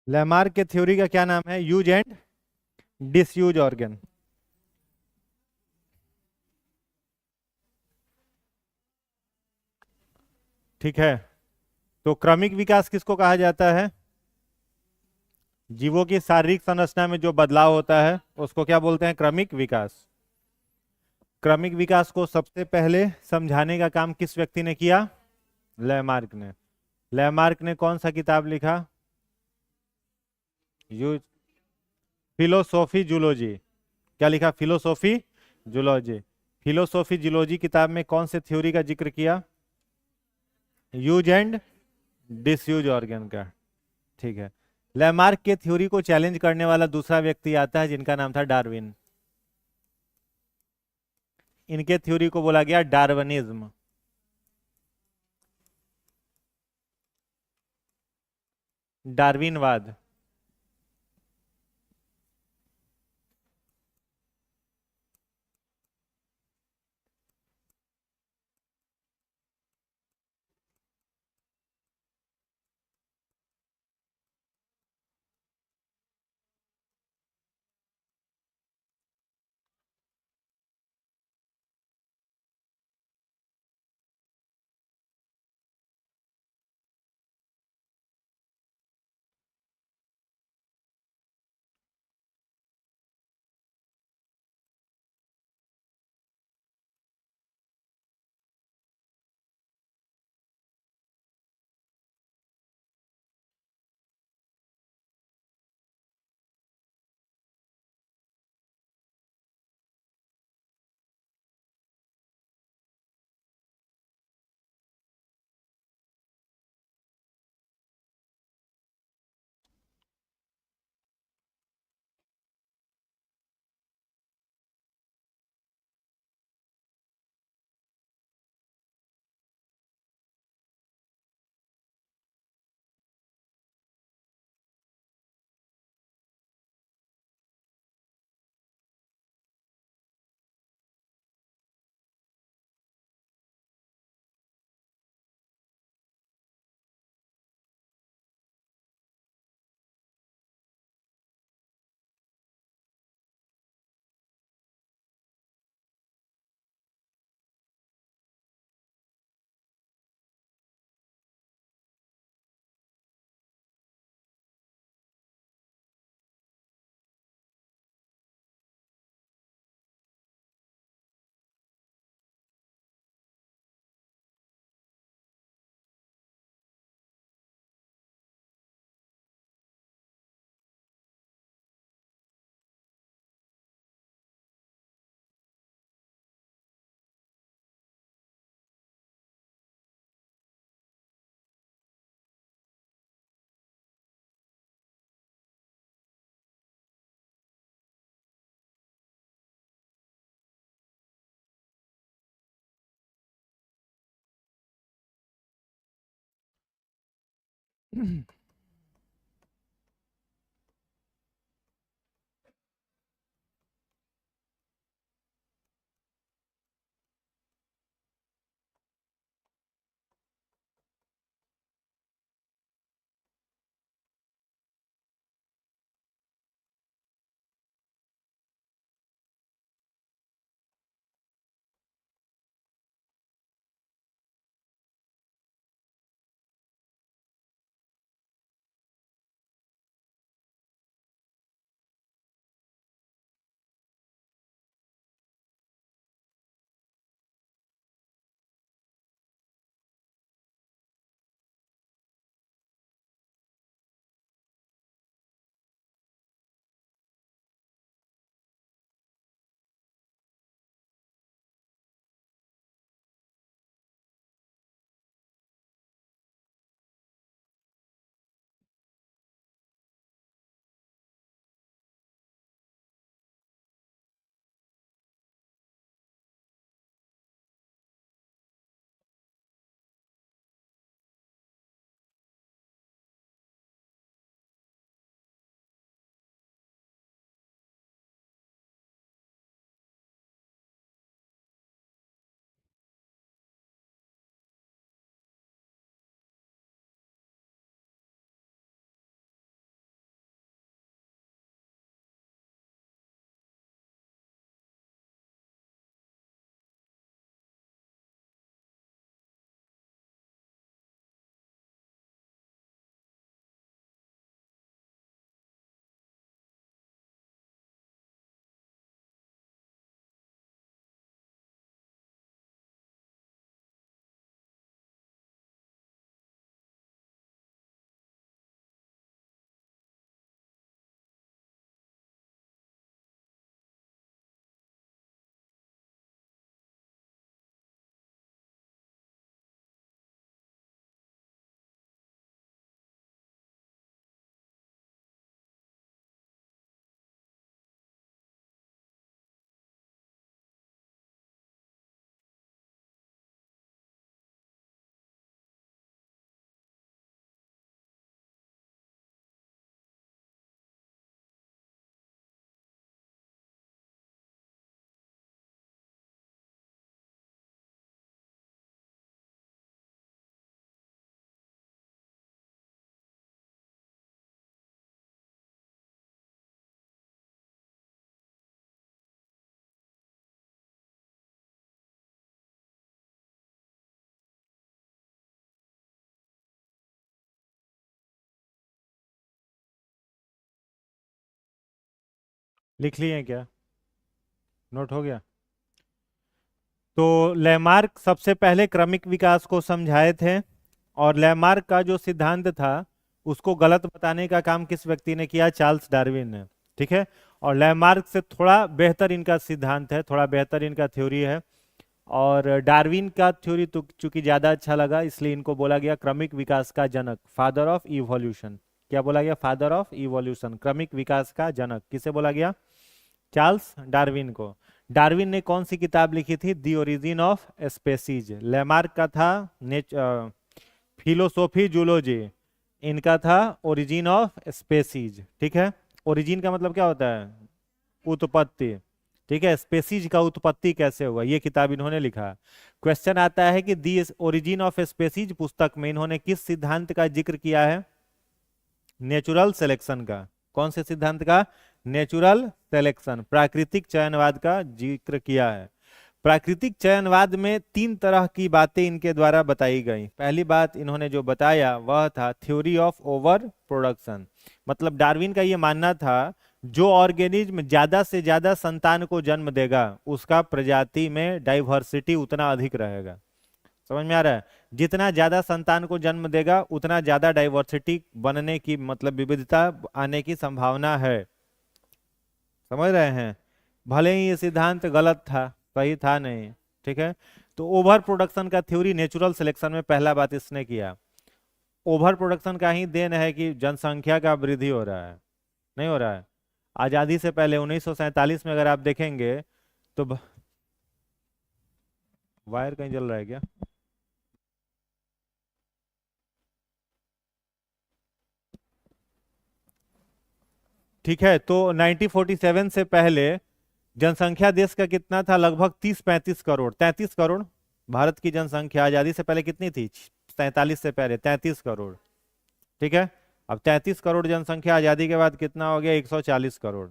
Lamarck के theory का क्या नाम है? Use and disuse organ. ठीक है। तो क्रमिक विकास किसको कहा जाता है? जीवों की शारीरिक संरचना में जो बदलाव होता है उसको क्या बोलते हैं? क्रमिक विकास। क्रमिक विकास को सबसे पहले समझाने का काम किस व्यक्ति ने किया? लैमार्क ने। लैमार्क ने कौन सा किताब लिखा? Use philosophy zoology. क्या लिखा? Philosophy zoology. फिलोसोफी जूलॉजी किताब में कौन से थ्योरी का जिक्र किया? यूज एंड डिसयूज ऑर्गन का। ठीक है। लैमार्क के थ्योरी को चैलेंज करने वाला दूसरा व्यक्ति आता है जिनका नाम था डार्विन। इनके थ्योरी को बोला गया डार्विनिज्म। डार्विनवाद। लिख लिए क्या? नोट हो गया? तो लैमार्क सबसे पहले क्रमिक विकास को समझाए थे, और लैमार्क का जो सिद्धांत था उसको गलत बताने का काम किस व्यक्ति ने किया? चार्ल्स डार्विन ने। ठीक है। और लैमार्क से थोड़ा बेहतर इनका सिद्धांत है, थोड़ा बेहतर इनका थ्योरी है। और डार्विन का थ्योरी तो चूंकि ज्यादा अच्छा लगा, इसलिए इनको बोला गया क्रमिक विकास का जनक, फादर ऑफ इवोल्यूशन। क्या बोला गया? फादर ऑफ इवोल्यूशन, क्रमिक विकास का जनक किसे बोला गया? चार्ल्स डार्विन को। डार्विन ने कौन सी किताब लिखी थी? The origin of species. Lamarck का था फिलोसोफी जूलॉजी, इनका था ओरिजिन ऑफ स्पेसीज। ठीक है। ओरिजिन का मतलब क्या होता है? उत्पत्ति। ठीक है। स्पेसीज का उत्पत्ति कैसे हुआ, ये किताब इन्होंने लिखा। क्वेश्चन आता है कि दी ओरिजिन ऑफ स्पेसीज पुस्तक में इन्होंने किस सिद्धांत का जिक्र किया है? नेचुरल सिलेक्शन का। कौन से सिद्धांत का? नेचुरल सिलेक्शन, प्राकृतिक चयनवाद का जिक्र किया है। प्राकृतिक चयनवाद में तीन तरह की बातें इनके द्वारा बताई गई। पहली बात इन्होंने जो बताया वह था थ्योरी ऑफ ओवर प्रोडक्शन। मतलब डार्विन का यह मानना था जो ऑर्गेनिज्म ज्यादा से ज्यादा संतान को जन्म देगा उसका प्रजाति में डाइवर्सिटी उतना अधिक रहेगा। समझ में आ रहा है? जितना ज्यादा संतान को जन्म देगा उतना ज्यादा डाइवर्सिटी बनने की, मतलब विविधता आने की संभावना है। समझ रहे हैं? भले ही ये सिद्धांत गलत था, सही था नहीं। ठीक है। तो ओवर प्रोडक्शन का थ्योरी नेचुरल सिलेक्शन में पहला बात इसने किया। ओवर प्रोडक्शन का ही देन है कि जनसंख्या का वृद्धि हो रहा है, नहीं हो रहा है? आजादी से पहले 1947 में अगर आप देखेंगे तो वायर कहीं जल रहा है क्या? ठीक है। तो 1947 से पहले जनसंख्या देश का कितना था? लगभग 30-35 करोड़, 33 करोड़। भारत की जनसंख्या आजादी से पहले कितनी थी? 47 से पहले 33 करोड़। ठीक है। अब 33 करोड़ जनसंख्या आजादी के बाद कितना हो गया? 140 करोड़।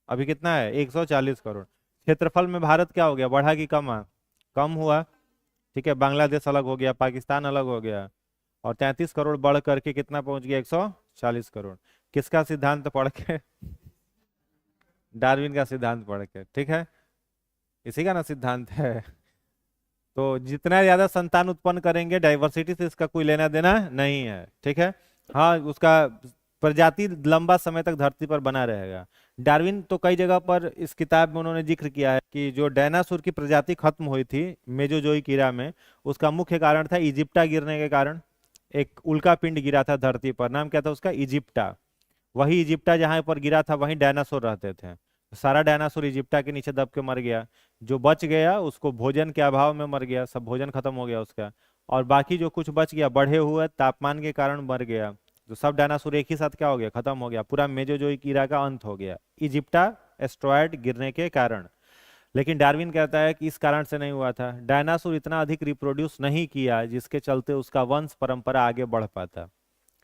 अभी कितना है? 140 करोड़। क्षेत्रफल में भारत क्या हो गया? बढ़ा कि कम? कम हुआ। ठीक है। बांग्लादेश अलग हो गया, पाकिस्तान अलग हो गया, और 33 करोड़ बढ़ करके कितना पहुंच गया? 140 करोड़। किसका सिद्धांत पढ़ के? डार्विन का सिद्धांत पढ़ के। ठीक है। इसी का ना सिद्धांत है। तो जितना ज्यादा संतान उत्पन्न करेंगे, डाइवर्सिटी से इसका कोई लेना देना नहीं है। ठीक है। हाँ, उसका प्रजाति लंबा समय तक धरती पर बना रहेगा। डार्विन तो कई जगह पर इस किताब में उन्होंने जिक्र किया है कि जो डायनासोर की प्रजाति खत्म हुई थी मेजोजोइक ईरा में, उसका मुख्य कारण था इजिप्टा गिरने के कारण। एक उल्का पिंड गिरा था धरती पर, नाम क्या था उसका? इजिप्टा। वही इजिप्टा जहां पर गिरा था वहीं डायनासोर रहते थे। सारा डायनासोर इजिप्टा के नीचे दब के मर गया। जो बच गया उसको भोजन के अभाव में मर गया, सब भोजन खत्म हो गया उसका। और बाकी जो कुछ बच गया बढ़े हुए तापमान के कारण मर गया। तो सब डायनासोर एक ही साथ क्या हो गया? खत्म हो गया। पूरा मेजोजोइक ईरा का अंत हो गया इजिप्टा एस्ट्रॉयड गिरने के कारण। लेकिन डार्विन कहता है कि इस कारण से नहीं हुआ था, डायनासोर इतना अधिक रिप्रोड्यूस नहीं किया जिसके चलते उसका वंश परंपरा आगे बढ़ पाता।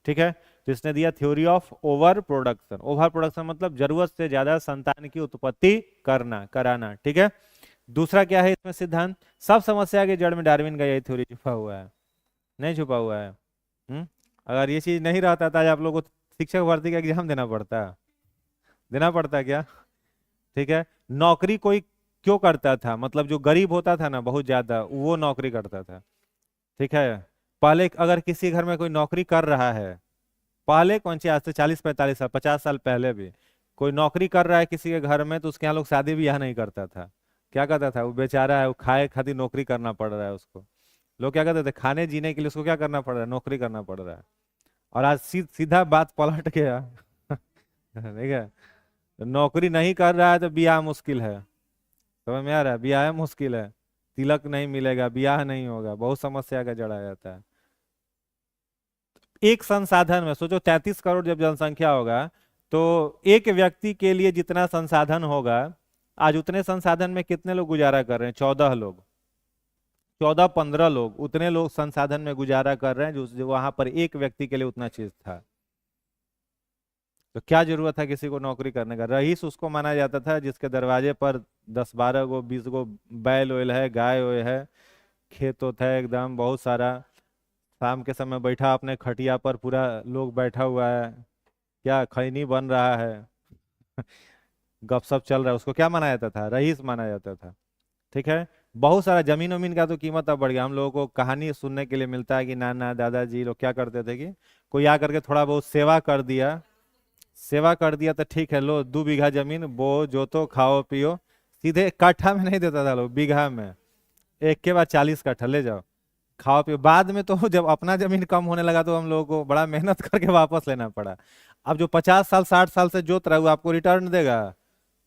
ठीक है। तो इसने दिया theory of over production. Over production मतलब जरूरत से ज्यादा संतान की उत्पत्ति करना, कराना। ठीक है। दूसरा क्या है इसमें सिद्धांत? सब समस्या के जड़ में डार्विन का यही थ्योरी छुपा हुआ है, नहीं छुपा हुआ है? अगर ये चीज नहीं रहता था आज आप लोगों को शिक्षक भर्ती का एग्जाम देना पड़ता? देना पड़ता क्या? ठीक है। नौकरी कोई क्यों करता था? मतलब जो गरीब होता था ना बहुत ज्यादा, वो नौकरी करता था। ठीक है। पहले अगर किसी घर में कोई नौकरी कर रहा है, पहले कौन सी, आज से 40-45 साल, 50 साल पहले भी कोई नौकरी कर रहा है किसी के घर में, तो उसके यहाँ लोग शादी भी यहाँ नहीं करता था। क्या करता था? वो बेचारा है, वो खाए खातिर नौकरी करना पड़ रहा है उसको। लोग क्या करते थे? खाने जीने के लिए उसको क्या करना पड़ रहा है? नौकरी करना पड़ रहा है। और आज सीधा बात पलट गया। ठीक है। तो नौकरी नहीं कर रहा है तो ब्याह मुश्किल है। समझ में आ रहा है? ब्याह मुश्किल है, तिलक नहीं मिलेगा, ब्याह नहीं होगा, बहुत समस्या का जड़ा जाता है। एक संसाधन में सोचो, 33 करोड़ जब जनसंख्या होगा तो एक व्यक्ति के लिए जितना संसाधन होगा, आज उतने संसाधन में कितने लोग गुजारा कर रहे हैं? 14 लोग, 14-15 लोग, उतने लोग संसाधन में गुजारा कर रहे हैं जो वहां पर एक व्यक्ति के लिए उतना चीज था। तो क्या जरूरत है किसी को नौकरी करने का? रईस उसको माना जाता था जिसके दरवाजे पर 10-12 गो 20 गो बैल वैल है, वैल है, खेत होता है एकदम बहुत सारा। शाम के समय बैठा अपने खटिया पर, पूरा लोग बैठा हुआ है, क्या खैनी बन रहा है। गपशप चल रहा है, उसको क्या माना जाता था? रईस माना जाता था। ठीक है। बहुत सारा जमीन उमीन का तो कीमत अब बढ़ गया। हम लोगों को कहानी सुनने के लिए मिलता है कि नाना दादाजी लोग क्या करते थे कि कोई आ करके थोड़ा बहुत सेवा कर दिया, सेवा कर दिया तो ठीक है, लो 2 बीघा जमीन बो जोतो खाओ पियो। सीधे काठा में नहीं देता था लोग, बीघा में। एक के बाद 40 कट्ठा ले जाओ, खाओ पियो। बाद में तो जब अपना जमीन कम होने लगा तो हम लोगों को बड़ा मेहनत करके वापस लेना पड़ा। अब जो 50 साल 60 साल से जोत रहा है वो आपको रिटर्न देगा?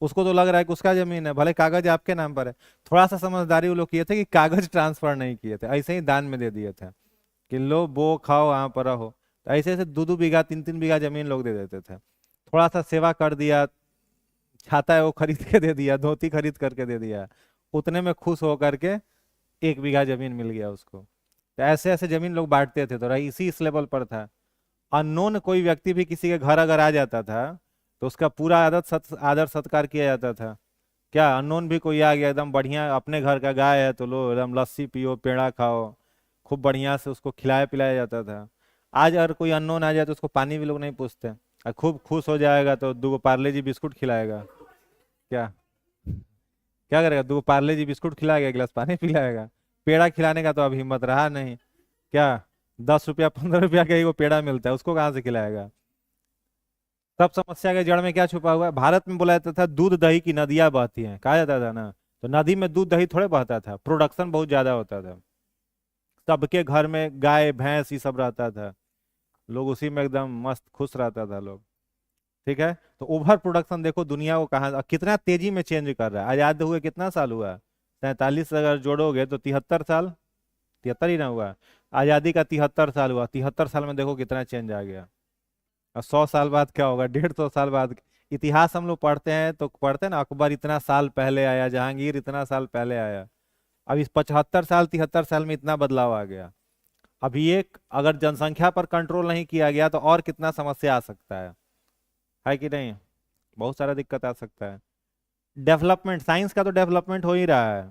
उसको तो लग रहा है कि उसका जमीन है, भले कागज आपके नाम पर है। थोड़ा सा समझदारी वो लोग किए थे कि कागज ट्रांसफर नहीं किए थे, ऐसे ही दान में दे दिए थे कि लो बो खाओ यहाँ पर रहो। तो ऐसे ऐसे 2-2 बीघा 3-3 बीघा जमीन लोग दे देते थे। थोड़ा सा सेवा कर दिया, छाता है वो खरीद के दे दिया, धोती खरीद करके दे दिया, उतने में खुश होकर के 1 बीघा जमीन मिल गया उसको। तो ऐसे ऐसे जमीन लोग बांटते थे। तो रही इसी इस लेवल पर था। अननोन कोई व्यक्ति भी किसी के घर अगर आ जाता था तो उसका पूरा आदर सत्कार किया जाता था। क्या अननोन भी कोई आ गया एकदम बढ़िया, अपने घर का गाय है तो लो एकदम लस्सी पियो पेड़ा खाओ, खूब बढ़िया से उसको खिलाया पिलाया जाता था। आज अगर कोई अननोन आ जाए तो उसको पानी भी लोग नहीं पूछते, और खूब खुश हो जाएगा तो 2 पार्ले जी बिस्कुट खिलाएगा। क्या क्या करेगा? 2 पार्ले जी बिस्कुट खिलाएगा, 1 गिलास पानी पिलाएगा। पेड़ा खिलाने का तो अब हिम्मत रहा नहीं। क्या 10 रुपया 15 रुपया का ही वो पेड़ा मिलता है, उसको कहाँ से खिलाएगा? सब समस्या के जड़ में क्या छुपा हुआ है? भारत में बोला जाता था दूध दही की नदियां बहती हैं, कहा जाता था ना। तो नदी में दूध दही थोड़े बहता था, प्रोडक्शन बहुत ज्यादा होता था। सबके घर में गाय भैंस ये सब रहता था, लोग उसी में एकदम मस्त खुश रहता था लोग। ठीक है। तो ओवर प्रोडक्शन देखो दुनिया को कहाँ कितना तेजी में चेंज कर रहा है। आजाद हुए कितना साल हुआ? 47 अगर जोड़ोगे तो 73 साल, 73 ही ना हुआ? आजादी का 73 साल हुआ, 73 साल में देखो कितना चेंज आ गया। और 100 साल बाद क्या होगा? 150 साल बाद। इतिहास हम लोग पढ़ते हैं तो पढ़ते हैं ना, अकबर इतना साल पहले आया, जहांगीर इतना साल पहले आया। अब इस 75 साल 73 साल में इतना बदलाव आ गया। अभी एक अगर जनसंख्या पर कंट्रोल नहीं किया गया तो और कितना समस्या आ सकता है कि नहीं? बहुत सारा दिक्कत आ सकता है। डेवलपमेंट, साइंस का तो डेवलपमेंट हो ही रहा है,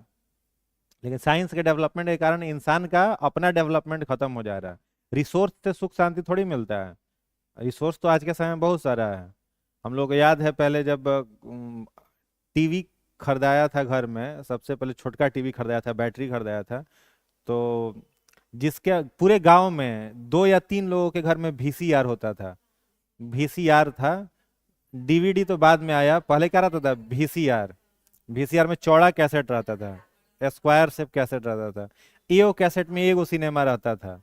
लेकिन साइंस के डेवलपमेंट के कारण इंसान का अपना डेवलपमेंट खत्म हो जा रहा है। रिसोर्स से सुख शांति थोड़ी मिलता है। रिसोर्स तो आज के समय में बहुत सारा है। हम लोग को याद है पहले जब टीवी खरीदाया था घर में, सबसे पहले छोटका टीवी खरीदाया था, बैटरी खरीदाया था। तो जिसके पूरे गांव में 2 या 3 लोगों के घर में वीसीआर होता था। वीसीआर था, डीवीडी तो बाद में आया, पहले क्या रहता था? वीसीआर। वीसीआर में चौड़ा कैसेट रहता था, स्क्वायर शेप कैसेट रहता था। ईओ कैसेट में एगो सिनेमा रहता था।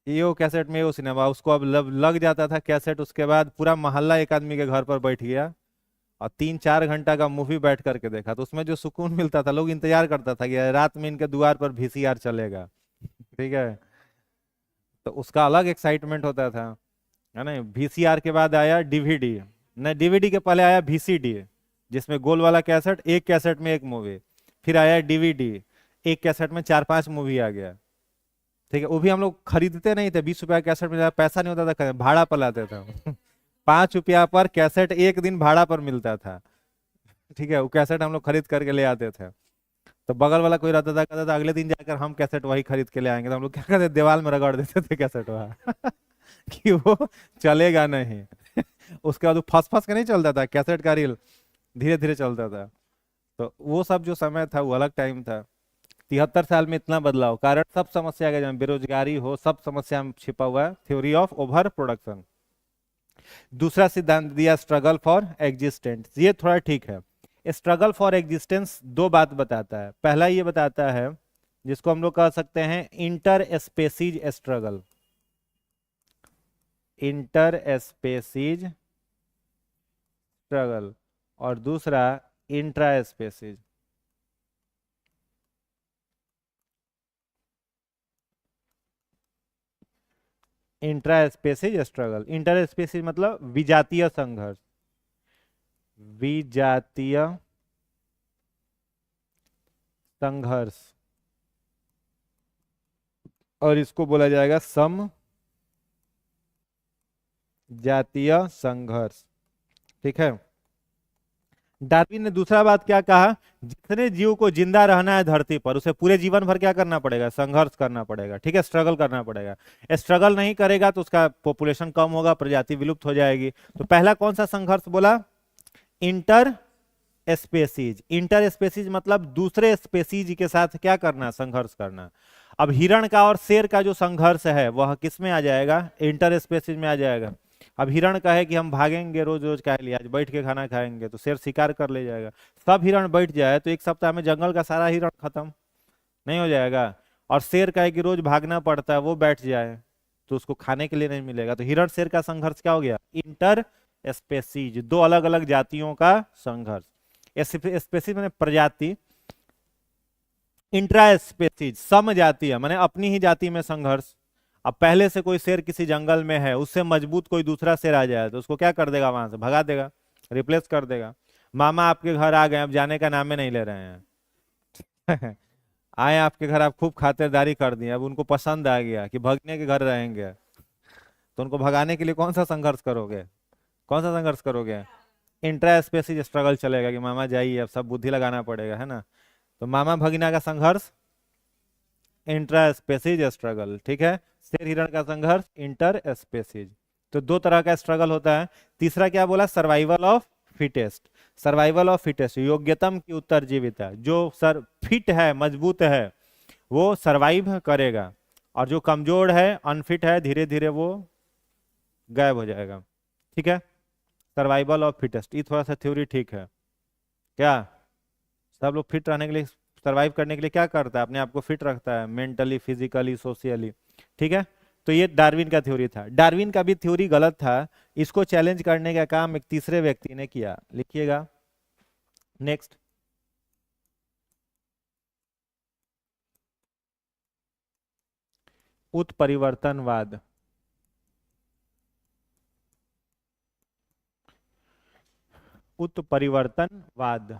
ईओ कैसेट में एगो सिनेमा, उसको अब लग जाता था कैसेट, उसके बाद पूरा मोहल्ला एक आदमी के घर पर बैठ गया और 3-4 घंटा का मूवी बैठ करके देखा। तो उसमें जो सुकून मिलता था, लोग इंतजार करता था कि रात में इनके द्वार पर वीसीआर चलेगा। ठीक है। तो उसका अलग एक्साइटमेंट होता था, है ना। वीसीआर के बाद आया डीवीडी, नहीं डीवीडी के पहले आया वीसीडी, जिसमें गोल वाला कैसेट, एक कैसेट में एक मूवी। फिर आया डीवीडी, एक कैसेट में 4-5 मूवी आ गया। ठीक है। वो भी हम लोग खरीदते नहीं थे, 20 रुपया कैसेट में, पैसा नहीं होता था, भाड़ा पर लाते थे। 5 रुपया पर कैसेट एक दिन भाड़ा पर मिलता था। ठीक है। वो कैसेट हम लोग खरीद करके ले आते थे। तो बगल वाला कोई रहता था, कहता था अगले दिन जाकर हम कैसेट वही खरीद के ले आएंगे। तो हम लोग क्या करते, दीवार में रगड़ देते थे कैसेट वहाँ कि वो चलेगा नहीं। उसके बाद वो फंस फंस के नहीं चलता था कैसेट का रील, धीरे धीरे चलता था। तो वो सब जो समय था वो अलग टाइम था। 73 साल में इतना बदलाव, कारण सब समस्या का, जहाँ बेरोजगारी हो, सब समस्या में छिपा हुआ है थ्योरी ऑफ ओवर प्रोडक्शन। दूसरा सिद्धांत दिया स्ट्रगल फॉर एग्जिस्टेंस, ये थोड़ा ठीक है। स्ट्रगल फॉर एग्जिस्टेंस 2 बात बताता है। पहला ये बताता है, जिसको हम लोग कह सकते हैं inter species struggle, inter species struggle, और दूसरा intra species. Intra species struggle, inter species मतलब विजातीय संघर्ष, विजातीय संघर्ष, और इसको बोला जाएगा सम जातीय संघर्ष। ठीक है। डार्विन ने दूसरा बात क्या कहा, जितने जीव को जिंदा रहना है धरती पर, उसे पूरे जीवन भर क्या करना पड़ेगा? संघर्ष करना पड़ेगा। ठीक है। स्ट्रगल करना पड़ेगा। स्ट्रगल नहीं करेगा तो उसका पॉपुलेशन कम होगा, प्रजाति विलुप्त हो जाएगी। तो पहला कौन सा संघर्ष बोला? Inter species. इंटर स्पेसीज मतलब दूसरे स्पेसीज के साथ क्या करना, संघर्ष करना। अब हिरण का और शेर का जो संघर्ष है वह किस में आ जाएगा, इंटर स्पेसीज में आ जाएगा। अब हिरण कहे कि हम भागेंगे रोज रोज के लिए, आज बैठ के खाना खाएंगे, तो शेर शिकार कर ले जाएगा। सब हिरण बैठ जाए तो एक सप्ताह में जंगल का सारा हिरण खत्म नहीं हो जाएगा। और शेर कहे कि रोज भागना पड़ता है, वो बैठ जाए तो उसको खाने के लिए नहीं मिलेगा। तो हिरण शेर का संघर्ष क्या हो गया, इंटर स्पेसीज, दो अलग अलग जातियों का संघर्ष। स्पेसीज माने प्रजाति, इंट्रा स्पेसीज सम जातीय माने अपनी ही जाति में संघर्ष। अब पहले से कोई शेर किसी जंगल में है, उससे मजबूत कोई दूसरा शेर आ जाए तो उसको क्या कर देगा, वहां से भगा देगा, रिप्लेस कर देगा। मामा आपके घर आ गए, अब जाने का नामे नहीं ले रहे हैं आए आपके घर, आप खूब खातिरदारी कर दिए, अब उनको पसंद आ गया कि भगने के घर रहेंगे, तो उनको भगाने के लिए कौन सा संघर्ष करोगे, कौन सा संघर्ष करोगे, इंट्रा स्पेसीज स्ट्रगल चलेगा कि मामा जाइए, अब सब बुद्धि लगाना पड़ेगा, है ना। तो मामा भगीना का संघर्ष इंट्रा स्पेसीज स्ट्रगल, ठीक है। शेर हिरण का संघर्ष इंटर स्पेसीज। तो दो तरह का स्ट्रगल होता है। तीसरा क्या बोला, survival of fittest. Survival of fittest, योग्यतम की उत्तरजीविता। जो सर फिट है, मजबूत है, वो सर्वाइव करेगा, और जो कमजोर है, अनफिट है, धीरे धीरे वो गायब हो जाएगा, ठीक है। सर्वाइवल ऑफ फिटेस्ट, ये थोड़ा सा थ्योरी ठीक है क्या। सब लोग फिट रहने के लिए, सर्वाइव करने के लिए क्या करता है, अपने आप को फिट रखता है, मेंटली, फिजिकली, सोशियली, ठीक है। तो ये डार्विन का थ्योरी था। डार्विन का भी थ्योरी गलत था, इसको चैलेंज करने का काम एक तीसरे व्यक्ति ने किया, लिखिएगा। नेक्स्ट, उत्परिवर्तनवाद। उत्परिवर्तनवाद,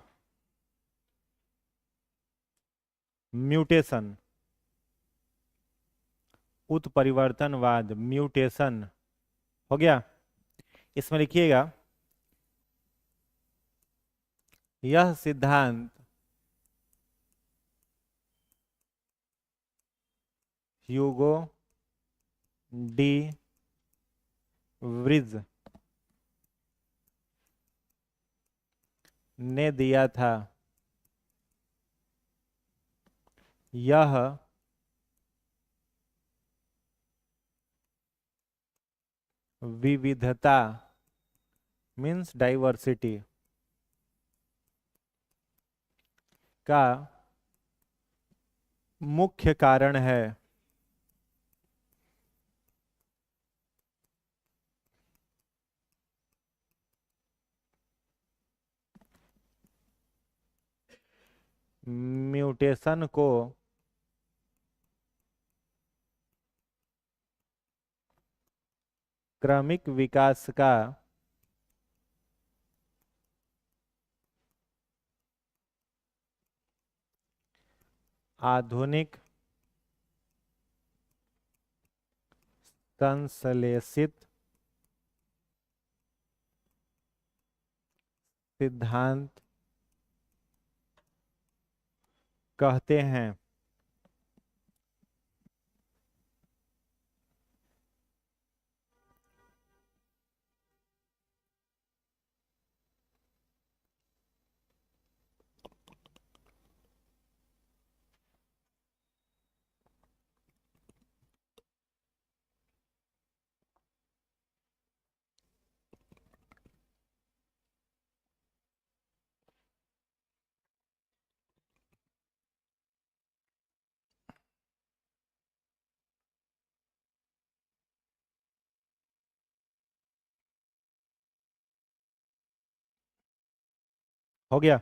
म्यूटेशन, उत्परिवर्तनवाद, म्यूटेशन हो गया। इसमें लिखिएगा, यह सिद्धांत ह्यूगो डी व्रिज ने दिया था। यह विविधता मीन्स डाइवर्सिटी का मुख्य कारण है। म्यूटेशन को क्रमिक विकास का आधुनिक संश्लेषित सिद्धांत कहते हैं। हो गया।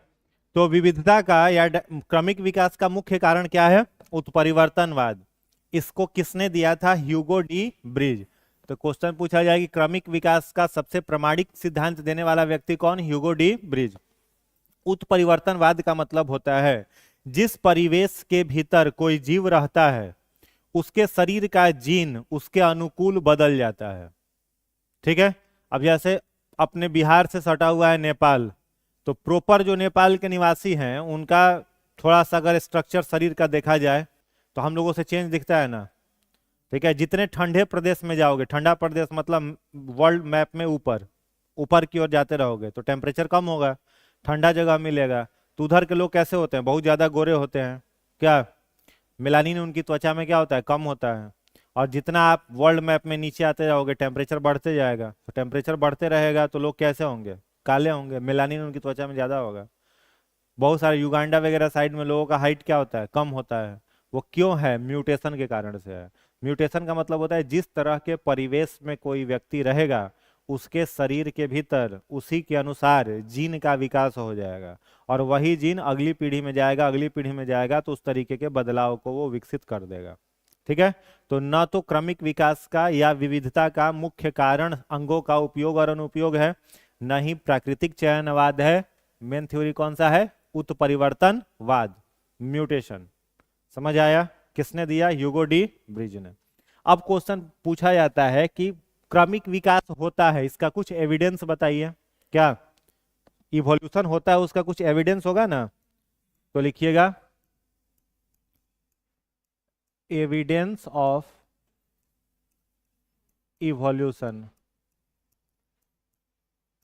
तो विविधता का या क्रमिक विकास का मुख्य कारण क्या है, उत्परिवर्तनवाद। इसको किसने दिया था, ह्यूगो डी ब्रिज। तो क्वेश्चन पूछा जाए कि क्रमिक विकास का सबसे प्रामाणिक सिद्धांत देने वाला व्यक्ति कौन, ह्यूगो डी ब्रिज। उत्परिवर्तनवाद का मतलब होता है जिस परिवेश के भीतर कोई जीव रहता है उसके शरीर का जीन उसके अनुकूल बदल जाता है, ठीक है। अब जैसे अपने बिहार से सटा हुआ है नेपाल, तो प्रॉपर जो नेपाल के निवासी हैं उनका थोड़ा सा अगर स्ट्रक्चर शरीर का देखा जाए तो हम लोगों से चेंज दिखता है ना, ठीक है। जितने ठंडे प्रदेश में जाओगे, ठंडा प्रदेश मतलब वर्ल्ड मैप में ऊपर ऊपर की ओर जाते रहोगे तो टेम्परेचर कम होगा, ठंडा जगह मिलेगा। तो उधर के लोग कैसे होते हैं, बहुत ज्यादा गोरे होते हैं, क्या मेलानिन उनकी त्वचा में क्या होता है, कम होता है। और जितना आप वर्ल्ड मैप में नीचे आते जाओगे टेम्परेचर बढ़ते जाएगा, तो टेम्परेचर बढ़ते रहेगा तो लोग कैसे होंगे, काले होंगे, मेलानिन उनकी त्वचा में ज्यादा होगा। बहुत सारे युगांडा वगैरह साइड में लोगों का हाइट क्या होता है, कम होता है। वो क्यों है, म्यूटेशन के कारण से है। म्यूटेशन का मतलब होता है जिस तरह के परिवेश में कोई व्यक्ति रहेगा उसके शरीर के भीतर उसी के अनुसार जीन का विकास हो जाएगा, और वही जीन अगली पीढ़ी में जाएगा, अगली पीढ़ी में जाएगा तो उस तरीके के बदलाव को वो विकसित कर देगा। ठीक है। तो न तो क्रमिक विकास का या विविधता का मुख्य कारण अंगों का उपयोग और अनुपयोग है, न ही प्राकृतिक चयनवाद है। मेन थ्योरी कौन सा है, उत्परिवर्तनवाद, म्यूटेशन। समझ आया, किसने दिया, ह्यूगो डी ब्रिज ने। अब क्वेश्चन पूछा जाता है कि क्रमिक विकास होता है, इसका कुछ एविडेंस बताइए। क्या इवोल्यूशन होता है, उसका कुछ एविडेंस होगा ना, तो लिखिएगा एविडेंस ऑफ इवोल्यूशन,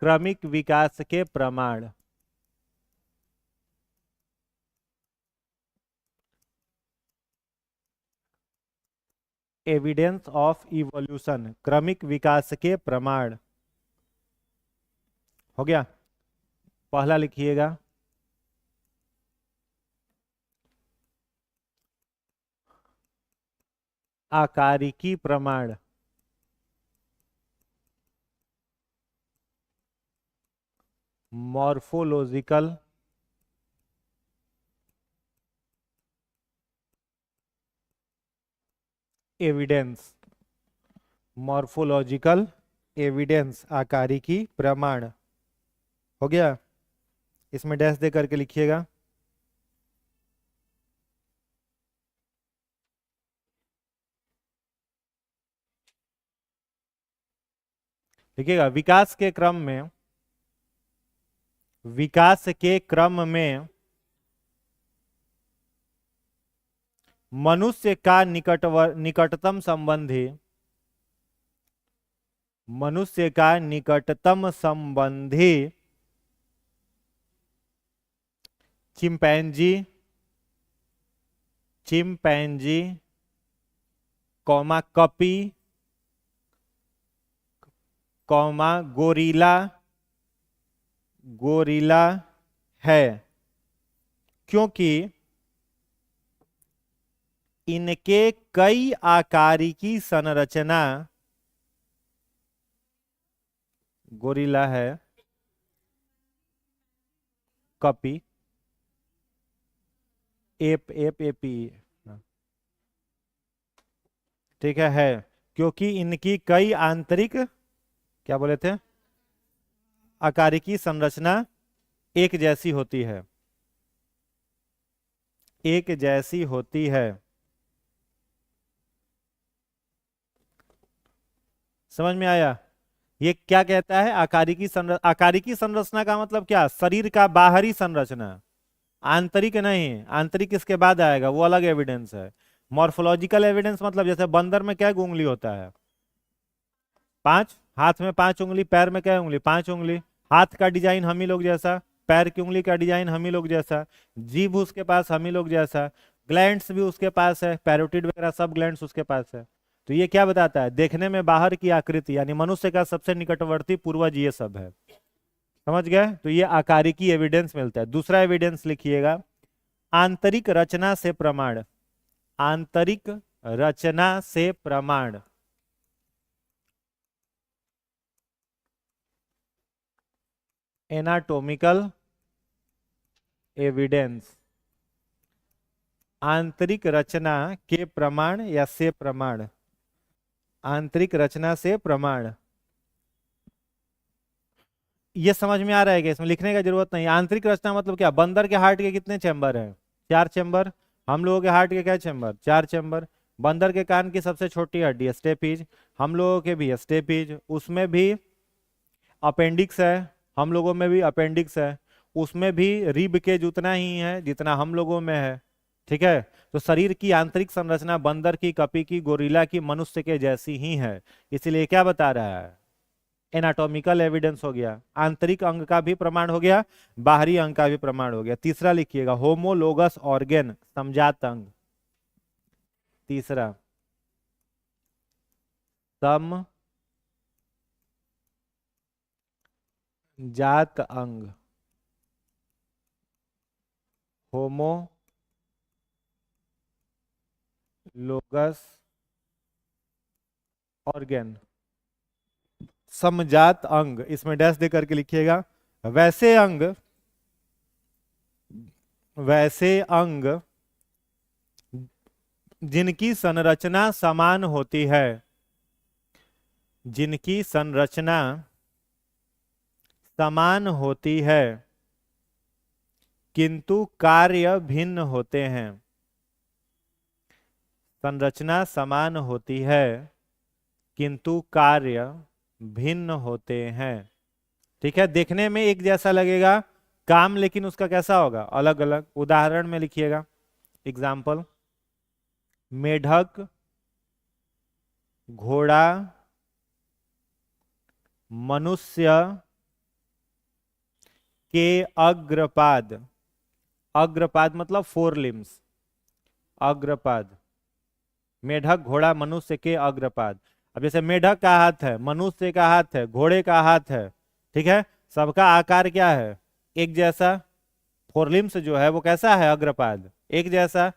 क्रमिक विकास के प्रमाण। एविडेंस ऑफ इवोल्यूशन, क्रमिक विकास के प्रमाण। हो गया, पहला लिखिएगा आकारिकी प्रमाण। मॉर्फोलॉजिकल एविडेंस, मॉर्फोलॉजिकल एविडेंस, आकारिकी प्रमाण। हो गया, इसमें डैश दे करके लिखिएगा। लिखिएगा विकास के क्रम में, विकास के क्रम में मनुष्य का निकटतम संबंधी, मनुष्य का निकटतम संबंधी चिंपैंजी, चिंपैंजी कौमा कपी कौमा गोरिल्ला, गोरिल्ला है, क्योंकि इनके कई आकारिकी संरचना, गोरिल्ला है, कपी एप एप एपी, ठीक है, क्योंकि इनकी कई आंतरिक, क्या बोले थे, आकारिकी संरचना एक जैसी होती है, एक जैसी होती है। समझ में आया, ये क्या कहता है, आकारिकी संरचना। आकारिकी संरचना का मतलब क्या, शरीर का बाहरी संरचना, आंतरिक नहीं, आंतरिक इसके बाद आएगा, वो अलग एविडेंस है। मॉर्फोलॉजिकल एविडेंस मतलब जैसे बंदर में क्या उंगली होता है, 5, हाथ में 5 उंगली, पैर में क्या उंगली, 5 उंगली, हाथ का डिजाइन हम ही लोग जैसा, पैर की उंगली का डिजाइन हम ही लोग जैसा, जीभ उसके पास हम ही लोग जैसा, ग्लैंड्स भी उसके पास है, पैरोटिड वगैरह सब ग्लैंड्स उसके पास है। तो ये क्या बताता है, देखने में बाहर की आकृति, यानी मनुष्य का सबसे निकटवर्ती पूर्वज ये सब है। समझ गए, तो ये आकारिकी एविडेंस मिलता है। दूसरा एविडेंस लिखिएगा आंतरिक रचना से प्रमाण, आंतरिक रचना से प्रमाण। एनाटॉमिकल एविडेंस, आंतरिक रचना के प्रमाण या से प्रमाण, आंतरिक रचना से प्रमाण। ये समझ में आ रहा है कि इसमें लिखने का जरूरत नहीं। आंतरिक रचना मतलब क्या, बंदर के हार्ट के कितने चैम्बर हैं, 4 चैम्बर, हम लोगों के हार्ट के क्या चैम्बर, 4 चैम्बर। बंदर के कान की सबसे छोटी हड्डी है स्टेपीज, हम लोगों के भी है स्टेपीज, उसमें भी अपेंडिक्स है, हम लोगों में भी अपेंडिक्स है, उसमें भी रिब के उतना ही है जितना हम लोगों में है। ठीक है, तो शरीर की आंतरिक संरचना बंदर की, कपी की, गोरिल्ला की, मनुष्य के जैसी ही है। इसलिए क्या बता रहा है, एनाटॉमिकल एविडेंस हो गया, आंतरिक अंग का भी प्रमाण हो गया, बाहरी अंग का भी प्रमाण हो गया। तीसरा लिखिएगा होमोलोगस ऑर्गेन, समजात अंग। तीसरा समजात अंग, होमोलोगस ऑर्गेन, समजात अंग, इसमें डैश दे करके लिखिएगा। वैसे अंग जिनकी संरचना समान होती है, जिनकी संरचना समान होती है किंतु कार्य भिन्न होते हैं, संरचना समान होती है किंतु कार्य भिन्न होते हैं। ठीक है, देखने में एक जैसा लगेगा, काम लेकिन उसका कैसा होगा, अलग अलग। उदाहरण में लिखिएगा, एग्जाम्पल, मेढक, घोड़ा, मनुष्य के अग्रपाद, अग्रपाद मतलब फोर लिम्स, अग्रपाद, मेढक, घोड़ा, मनुष्य के अग्रपाद। अब जैसे मेढक का हाथ है, मनुष्य का हाथ है, घोड़े का हाथ है, ठीक है, सबका आकार क्या है, एक जैसा। फोरलिम्स जो है वो कैसा है, अग्रपाद, एक जैसा।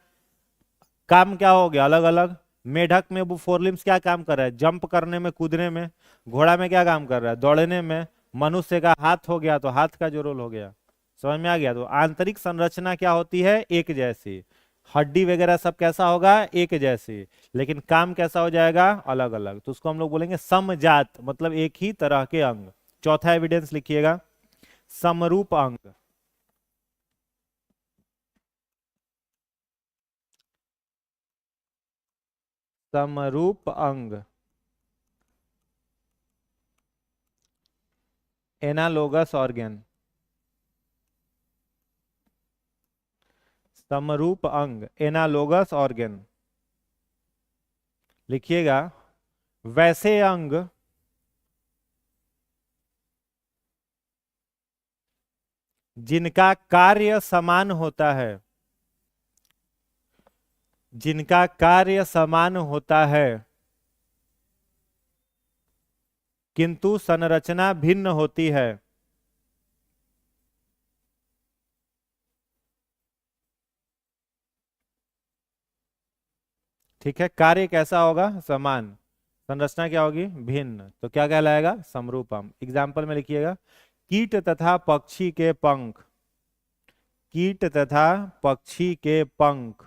काम क्या हो गया, अलग अलग। मेढक में वो फोरलिम्स क्या काम कर रहा है, जंप करने में, कूदने में। घोड़ा में क्या काम कर रहा है, दौड़ने में। मनुष्य का हाथ हो गया तो हाथ का जो रोल हो गया। समझ में आ गया। तो आंतरिक संरचना क्या होती है, एक जैसी। हड्डी वगैरह सब कैसा होगा, एक जैसी, लेकिन काम कैसा हो जाएगा, अलग अलग। तो उसको हम लोग बोलेंगे समजात, मतलब एक ही तरह के अंग। चौथा एविडेंस लिखिएगा, समरूप अंग, समरूप अंग, एनालोगस ऑर्गन, समरूप अंग, एनालोगस ऑर्गन। लिखिएगा, वैसे अंग जिनका कार्य समान होता है, जिनका कार्य समान होता है किंतु संरचना भिन्न होती है, ठीक है, कार्य कैसा होगा, समान, संरचना क्या होगी, भिन्न, तो क्या कहलाएगा, समरूपम। एग्जाम्पल में लिखिएगा, कीट तथा पक्षी के पंख, कीट तथा पक्षी के पंख,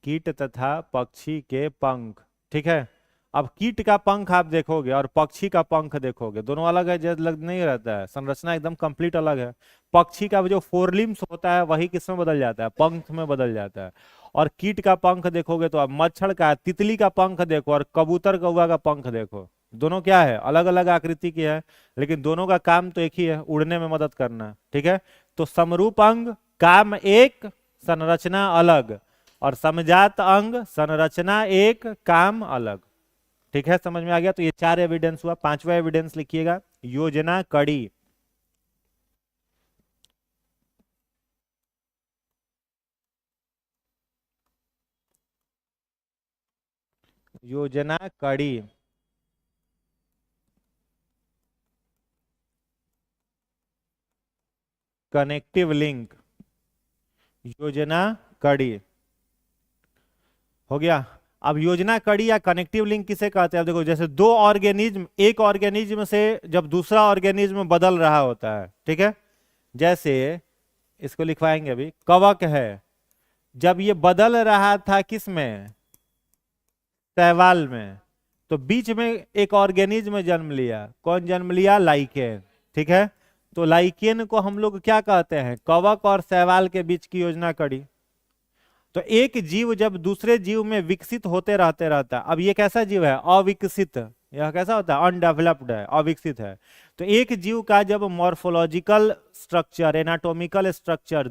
कीट तथा पक्षी के पंख। ठीक है, अब कीट का पंख आप देखोगे और पक्षी का पंख देखोगे, दोनों अलग है, जैसे लग नहीं रहता है, संरचना एकदम कंप्लीट अलग है। पक्षी का जो फोरलिम्स होता है वही किस में बदल जाता है, पंख में बदल जाता है। और कीट का पंख देखोगे तो आप मच्छर का, तितली का पंख देखो और कबूतर कौवा का पंख देखो, दोनों क्या है, अलग अलग आकृति की है, लेकिन दोनों का काम तो एक ही है, उड़ने में मदद करना। ठीक है, तो समरूप अंग काम एक, संरचना अलग, और समजात अंग संरचना एक, काम अलग। ठीक है, समझ में आ गया। तो ये चार एविडेंस हुआ। पांचवा एविडेंस लिखिएगा, योजना कड़ी, योजना कड़ी, कनेक्टिव लिंक, योजना कड़ी हो गया। अब योजना कड़ी या कनेक्टिव लिंक किसे कहते हैं, अब देखो, जैसे दो ऑर्गेनिज्म, एक ऑर्गेनिज्म से जब दूसरा ऑर्गेनिज्म बदल रहा होता है, ठीक है, जैसे इसको लिखवाएंगे अभी, कवक है, जब ये बदल रहा था किस में, शैवाल में, तो बीच में एक ऑर्गेनिज्म जन्म लिया, कौन जन्म लिया, लाइकेन। ठीक है, तो लाइकेन को हम लोग क्या कहते हैं, कवक और शैवाल के बीच की योजना कड़ी। तो एक जीव जब दूसरे जीव में विकसित होते रहते रहता है, अब ये कैसा जीव है, अविकसित, यह कैसा होता है, अनडेवलप्ड है, अविकसित है। तो एक जीव का जब मॉर्फोलॉजिकल स्ट्रक्चर, एनाटॉमिकल स्ट्रक्चर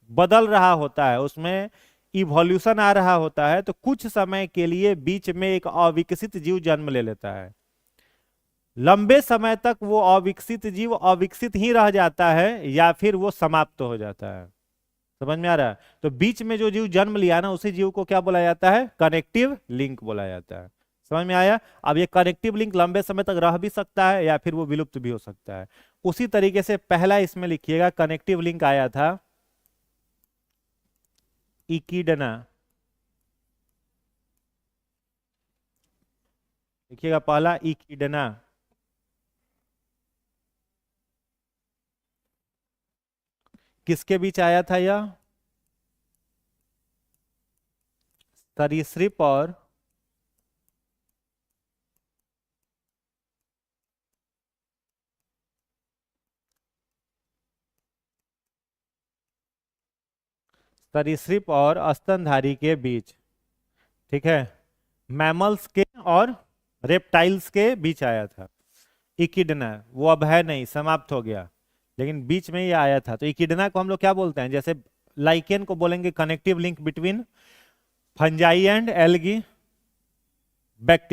बदल रहा होता है, उसमें इवोल्यूशन आ रहा होता है, तो कुछ समय के लिए बीच में एक अविकसित जीव जन्म ले लेता है। लंबे समय तक वो अविकसित जीव अविकसित ही रह जाता है या फिर वो समाप्त हो जाता है। समझ में आ रहा है? तो बीच में जो जीव जन्म लिया ना, उसी जीव को क्या बोला जाता है? कनेक्टिव लिंक बोला जाता है। समझ में आया? अब ये कनेक्टिव लिंक लंबे समय तक रह भी सकता है या फिर वो विलुप्त भी हो सकता है। उसी तरीके से पहला इसमें लिखिएगा, कनेक्टिव लिंक आया था इकिडना। लिखिएगा पहला इकिडना। किसके बीच आया था यह? सरीसृप और सरीसृप और स्तनधारी के बीच। ठीक है, मैमल्स के और रेप्टाइल्स के बीच आया था इकिडना। वो अब है नहीं, समाप्त हो गया, लेकिन बीच में ये आया था। तो इकिडना को हम लोग क्या बोलते हैं? जैसे लाइकेन को बोलेंगे connective link between fungi and algae,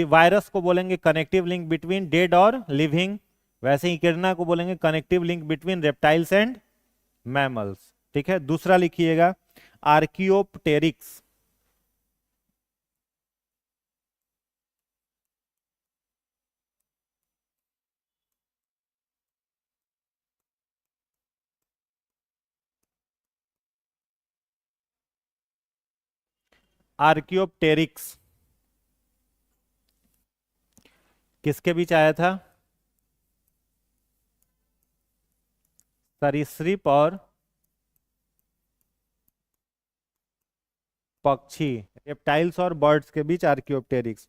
virus को बोलेंगे कनेक्टिव लिंक बिटवीन डेड और लिविंग, वैसे ही इकिडना को बोलेंगे connective link between reptiles and mammals. ठीक है, दूसरा लिखिएगा आर्कियोप्टेरिक्स। आर्कियोप्टेरिक्स किसके बीच आया था? सरीसृप और पक्षी, रेप्टाइल्स और बर्ड्स के बीच आर्कियोप्टेरिक्स।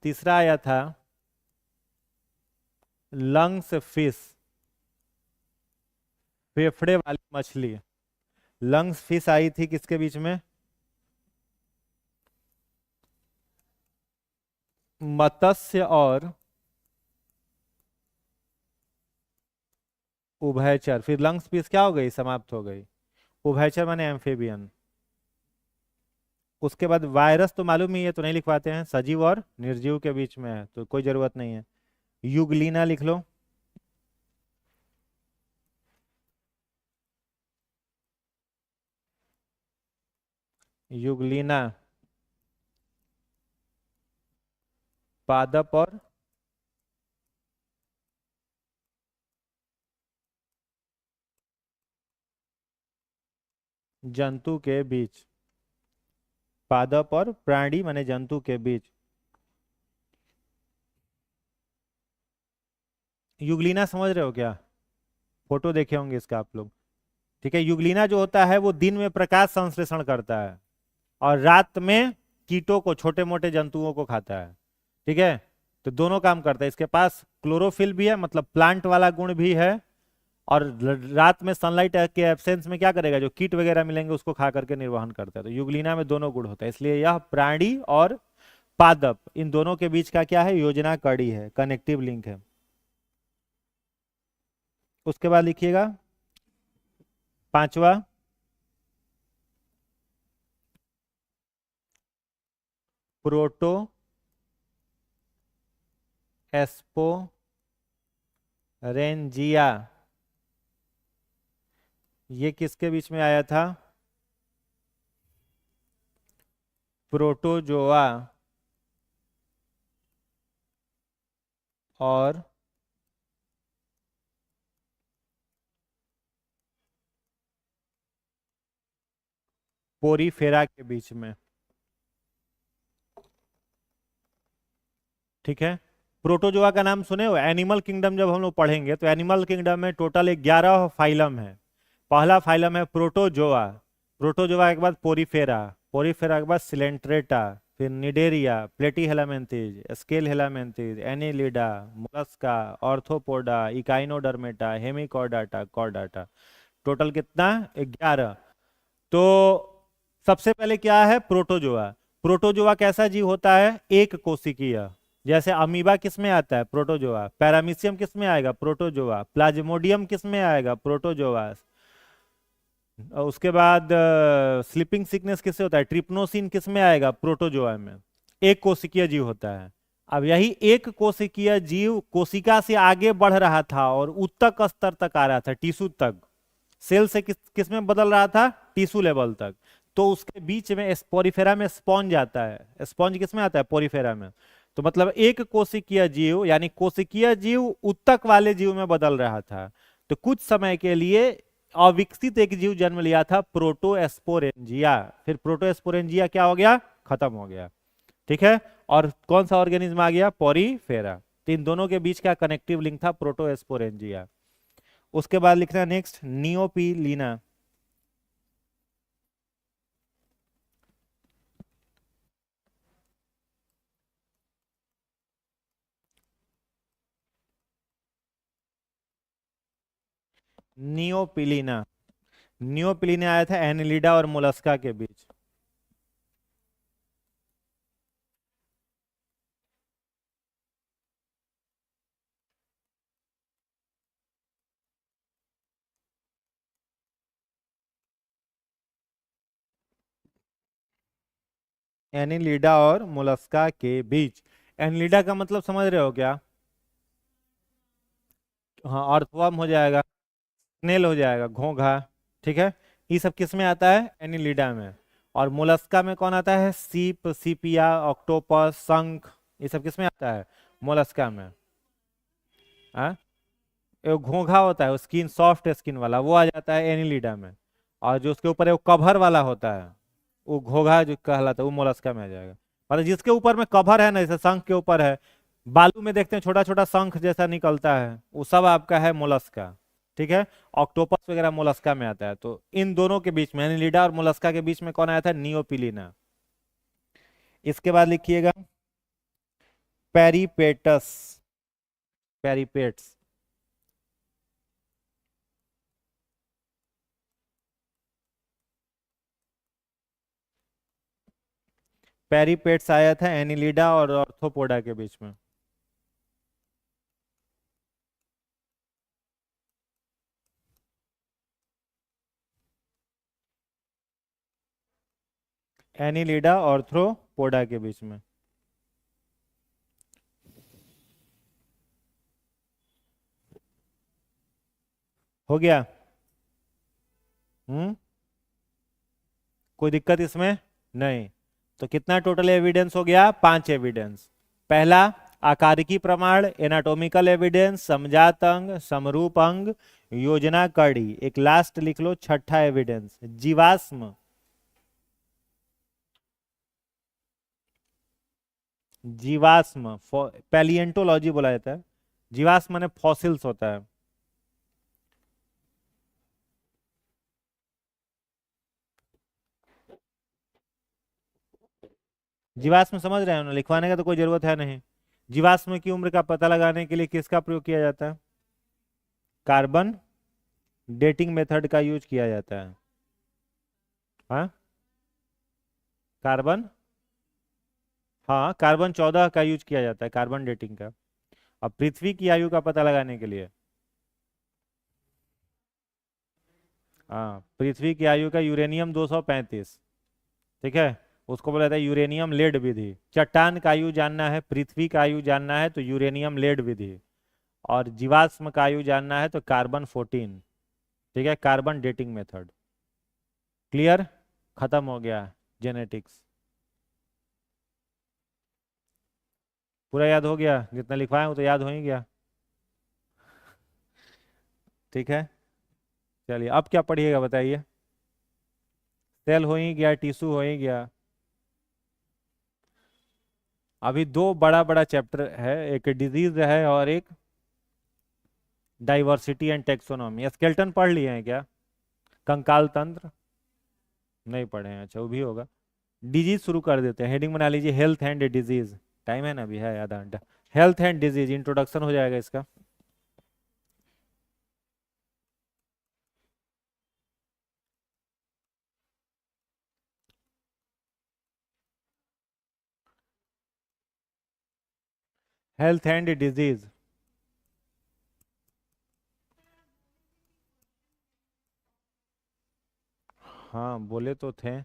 तीसरा आया था लंग्स फिश, फेफड़े वाली मछली। लंग्स फिश आई थी किसके बीच में? मत्स्य और उभयचर। फिर लंग्स फिश क्या हो गई? समाप्त हो गई। उभयचर माने एम्फीबियन। उसके बाद वायरस तो मालूम ही है, तो नहीं लिखवाते हैं, सजीव और निर्जीव के बीच में है, तो कोई जरूरत नहीं है। युगलीना लिख लो। युगलीना पादप और जंतु के बीच। पादप और प्राणी माने जंतु के बीच। युगलीना समझ रहे हो क्या? फोटो देखे होंगे इसका आप लोग। ठीक है, युगलीना जो होता है वो दिन में प्रकाश संश्लेषण करता है और रात में कीटों को, छोटे मोटे जंतुओं को खाता है। ठीक है, तो दोनों काम करता है। इसके पास क्लोरोफिल भी है, मतलब प्लांट वाला गुण भी है, और रात में सनलाइट के एब्सेंस में क्या करेगा? जो कीट वगैरह मिलेंगे उसको खा करके निर्वहन करता है। तो युगलीना में दोनों गुण होता है, इसलिए यह प्राणी और पादप, इन दोनों के बीच का क्या है? योजना कड़ी है, कनेक्टिव लिंक है। उसके बाद लिखिएगा पांचवा, प्रोटो एस्पोरेंजिया। ये किसके बीच में आया था? प्रोटोजोआ और पोरीफेरा के बीच में। ठीक है, प्रोटोजोआ का नाम सुने हो? एनिमल किंगडम जब हम लोग पढ़ेंगे तो एनिमल किंगडम में टोटल 11 फाइलम है। पहला फाइलम है प्रोटोजोआ, प्रोटोजोआ के बाद पोरीफेरा, पोरीफेरा के बाद सिलेंट्रेटा, फिर cnidaria, platyhelminthes, aschelminthes, annelida, mollusca, arthropoda, echinodermata, hemichordata, chordata. Total कितना? 11। तो सबसे पहले क्या है? प्रोटोजोआ। प्रोटोजोआ कैसा जीव होता है? एक कोशिकीय। जैसे अमीबा किस में आता है? प्रोटोजोआ। पैरामीशियम किस में आएगा? प्रोटोजोआ। प्लाज्मोडियम किस में आएगा? प्रोटोजोआ। उसके बाद स्लीपिंग सिकनेस किससे होता है? ट्रिप्नोसिन किस में आएगा? प्रोटोजोआ में। एक कोशिकीय जीव होता है। अब यही एक कोशिकीय जीव कोशिका से आगे बढ़ रहा था और उत्तक स्तर तक आ रहा था, टिश्यू तक। सेल से किस में बदल रहा था? टिश्यू लेवल तक। तो उसके बीच में पोरिफेरा में स्पॉन्ज आता है। स्पॉन्ज किस में आता है? पोरिफेरा में। तो मतलब एक कोशिकीय जीव यानी कोशिकीय जीव उत्तक वाले जीव में बदल रहा था। तो कुछ समय के लिए अविकसित एक जीव जन्म लिया था, प्रोटोस्पोरेंजिया। फिर प्रोटोस्पोरेंजिया क्या हो गया? खत्म हो गया। ठीक है। और कौन सा ऑर्गेनिज्म आ गया? पोरीफेरा। तो इन दोनों के बीच का कनेक्टिव लिंक था प्रोटोस्पोरेंजिया। उसके बाद लिखना नेक्स्ट नियोपिलीना। नियोपिलीना। नियोपिलीना आया था एनिलिडा और मोलस्का के बीच। एनिलिडा और मोलस्का के बीच। एनिलिडा का मतलब समझ रहे हो क्या? हाँ, अर्थवर्म हो जाएगा, स्नेल हो जाएगा, घोंघा। ठीक है। ये सब किस में आता है? एनिलिडा में। और मोलस्का में कौन आता है? सीप, सीपिया, ऑक्टोपस, शंख। ये सब किस में आता है? मोलस्का में। हाँ। एक घोंघा होता है, स्किन सॉफ्ट स्किन वाला, वो आ जाता है एनिलिडा में। और जो उसके ऊपर एक कवर वाला होता है, वो घोंघा जो कहलाता है, वो मोलस्का में आ जाएगा। मतलब जिसके ऊपर में कवर है ना, जैसे शंख के ऊपर है, बालू में देखते हैं छोटा छोटा शंख जैसा निकलता है, वो सब आपका है मोलस्का। ठीक है। ऑक्टोपस वगैरह मोलस्का में आता है। तो इन दोनों के बीच में, एनिलिडा और मोलस्का के बीच में कौन आया था? नियोपिलीना। इसके बाद लिखिएगा पेरीपेटस। पेरीपेट्स। पेरीपेट्स आया था एनिलिडा और ऑर्थोपोडा के बीच में। एनिलिडा ऑर्थ्रोपोडा के बीच में। हो गया? हम्म। कोई दिक्कत इसमें? नहीं। तो कितना टोटल एविडेंस हो गया? 5 एविडेंस। पहला आकारिकी प्रमाण, एनाटॉमिकल एविडेंस, समजात अंग, समरूप अंग, योजना कड़ी। एक लास्ट लिख लो, छठा एविडेंस जीवाश्म। जीवाश्म पैलिएंटोलॉजी बोला जाता है। जीवाश्म माने फॉसिल्स होता है। जीवाश्म समझ रहे हो ना? लिखवाने का तो कोई जरूरत है नहीं। जीवाश्म की उम्र का पता लगाने के लिए किसका प्रयोग किया जाता है? कार्बन डेटिंग मेथड का यूज किया जाता है। हाँ। कार्बन, हाँ, कार्बन 14 का यूज किया जाता है, कार्बन डेटिंग का। अब पृथ्वी की आयु का पता लगाने के लिए, हाँ, पृथ्वी की आयु का यूरेनियम 235। ठीक है। उसको बोला जाता है यूरेनियम लेड विधि। चट्टान का आयु जानना है, पृथ्वी का आयु जानना है, तो यूरेनियम लेड विधि। और जीवाश्म का आयु जानना है तो कार्बन 14। ठीक है, कार्बन डेटिंग मेथड। क्लियर? खत्म हो गया जेनेटिक्स। पूरा याद हो गया? जितना लिखवाए वो तो याद हो ही गया। ठीक है। चलिए अब क्या पढ़िएगा बताइए। सेल हो ही गया, टिश्यू हो ही गया। अभी दो बड़ा बड़ा चैप्टर है, एक डिजीज है और एक डाइवर्सिटी एंड टेक्सोनॉमी। स्केलेटन पढ़ लिए हैं क्या? कंकाल तंत्र नहीं पढ़े हैं? अच्छा, वो भी होगा। डिजीज शुरू कर देते हैं। हेडिंग बना लीजिए, हेल्थ एंड डिजीज। टाइम है ना, अभी है आधा घंटा। हेल्थ एंड डिजीज इंट्रोडक्शन हो जाएगा इसका। Health and disease. हाँ, बोले तो थे।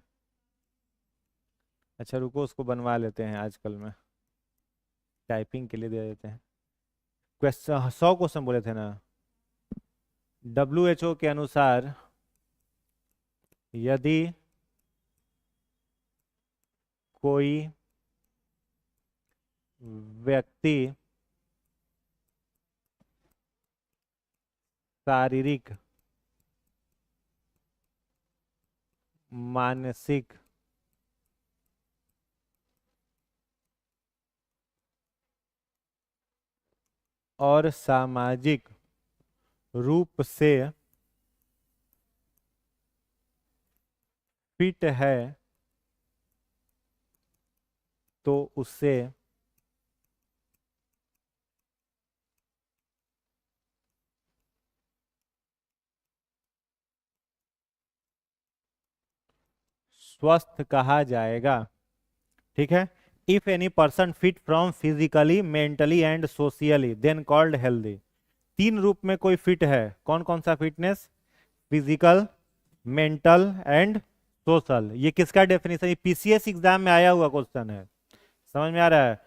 अच्छा रुको, उसको बनवा लेते हैं आजकल में, टाइपिंग के लिए दे देते हैं। क्वेश्चन 100 क्वेश्चन बोले थे ना। WHO के अनुसार यदि कोई व्यक्ति शारीरिक, मानसिक और सामाजिक रूप से फिट है तो उसे स्वस्थ कहा जाएगा। ठीक है। If any person fit from physically, mentally and socially then called healthy. तीन रूप में कोई फिट है, कौन कौन सा fitness? Physical, mental and social. ये किसका डेफिनेशन? ये पीसीएस एग्जाम में आया हुआ क्वेश्चन है, समझ में आ रहा है?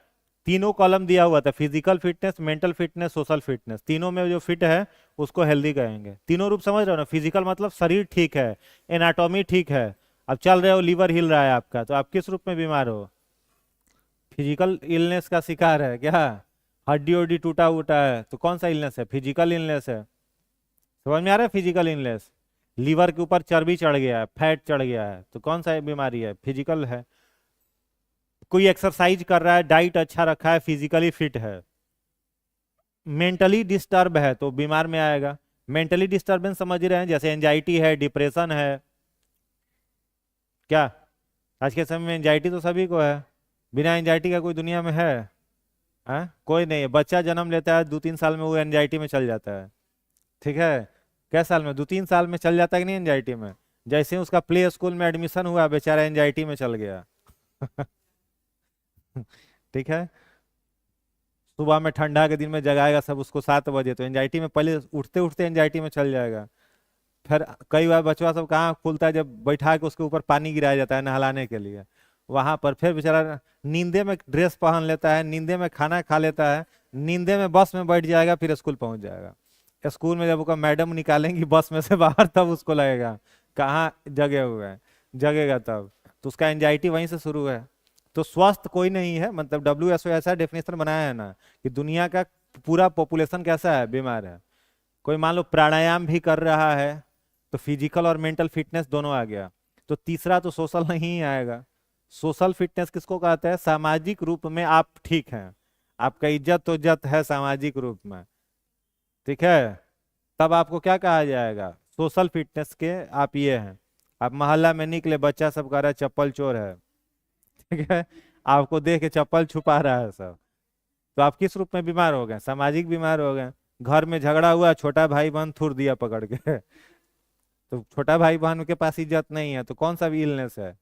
तीनों कॉलम दिया हुआ था, physical fitness, mental fitness, social fitness. तीनों में जो फिट है उसको हेल्दी कहेंगे। तीनों रूप समझ रहे हो ना? फिजिकल मतलब शरीर ठीक है, एनाटॉमी ठीक है। अब चल रहे हो, लीवर हिल रहा है आपका, तो आप किस रूप में बीमार हो? फिजिकल इलनेस का शिकार है क्या? हड्डी उड्डी टूटा उटा है तो कौन सा इलनेस है? फिजिकल इलनेस है। समझ में आ रहा है? फिजिकल इलनेस, लीवर के ऊपर चर्बी चढ़ गया है, फैट चढ़ गया है, तो कौन सा बीमारी है? फिजिकल है। कोई एक्सरसाइज कर रहा है, डाइट अच्छा रखा है, फिजिकली फिट है। मेंटली डिस्टर्ब है तो बीमार में आएगा। मेंटली डिस्टर्बेंस समझ रहे हैं, जैसे एंजाइटी है, डिप्रेशन है। क्या आज के समय में एंजाइटी तो सभी को है, बिना एंजाइटी का कोई दुनिया में है? हाँ, कोई नहीं है। बच्चा जन्म लेता है, 2-3 साल में वो एंजाइटी में चल जाता है। ठीक है। कै साल में? 2-3 साल में चल जाता है कि नहीं एंजाइटी में? जैसे ही उसका प्ले स्कूल में एडमिशन हुआ, बेचारा एंजाइटी में चल गया। ठीक है। सुबह में ठंडा के दिन में जगाएगा सब उसको 7 बजे, तो एंजाइटी में पहले उठते उठते एंजाइटी में चल जाएगा। फिर कई बार बचवा सब कहाँ खुलता है, जब बैठा के उसके ऊपर पानी गिराया जाता है नहलाने के लिए, वहां पर फिर बेचारा नींदे में ड्रेस पहन लेता है, नींदे में खाना खा लेता है, नींदे में बस में बैठ जाएगा, फिर स्कूल पहुंच जाएगा। स्कूल में जब उसका मैडम निकालेंगी बस में से बाहर, तब उसको लगेगा कहाँ जगे हुए हैं, जगेगा तब। तो उसका एंजाइटी वहीं से शुरू है। तो स्वस्थ कोई नहीं है, मतलब WHO ऐसा डेफिनेशन बनाया है ना कि दुनिया का पूरा पॉपुलेशन कैसा है? बीमार है। कोई मान लो प्राणायाम भी कर रहा है तो फिजिकल और मेंटल फिटनेस दोनों आ गया। तो तीसरा तो सोशल नहीं आएगा। सोशल फिटनेस किसको कहते हैं? सामाजिक रूप में आप ठीक हैं, आपका इज्जत तो इज्जत है सामाजिक रूप में। ठीक है। तब आपको क्या कहा जाएगा? सोशल फिटनेस के आप ये हैं। आप मोहल्ला में निकले, बच्चा सब कह रहा है चप्पल चोर है, ठीक है, आपको देख के चप्पल छुपा रहा है सब, तो आप किस रूप में बीमार हो गए? सामाजिक बीमार हो गए। घर में झगड़ा हुआ, छोटा भाई बहन थूर दिया पकड़ के, तो छोटा भाई बहन के पास इज्जत नहीं है, तो कौन सा भी इलनेस है?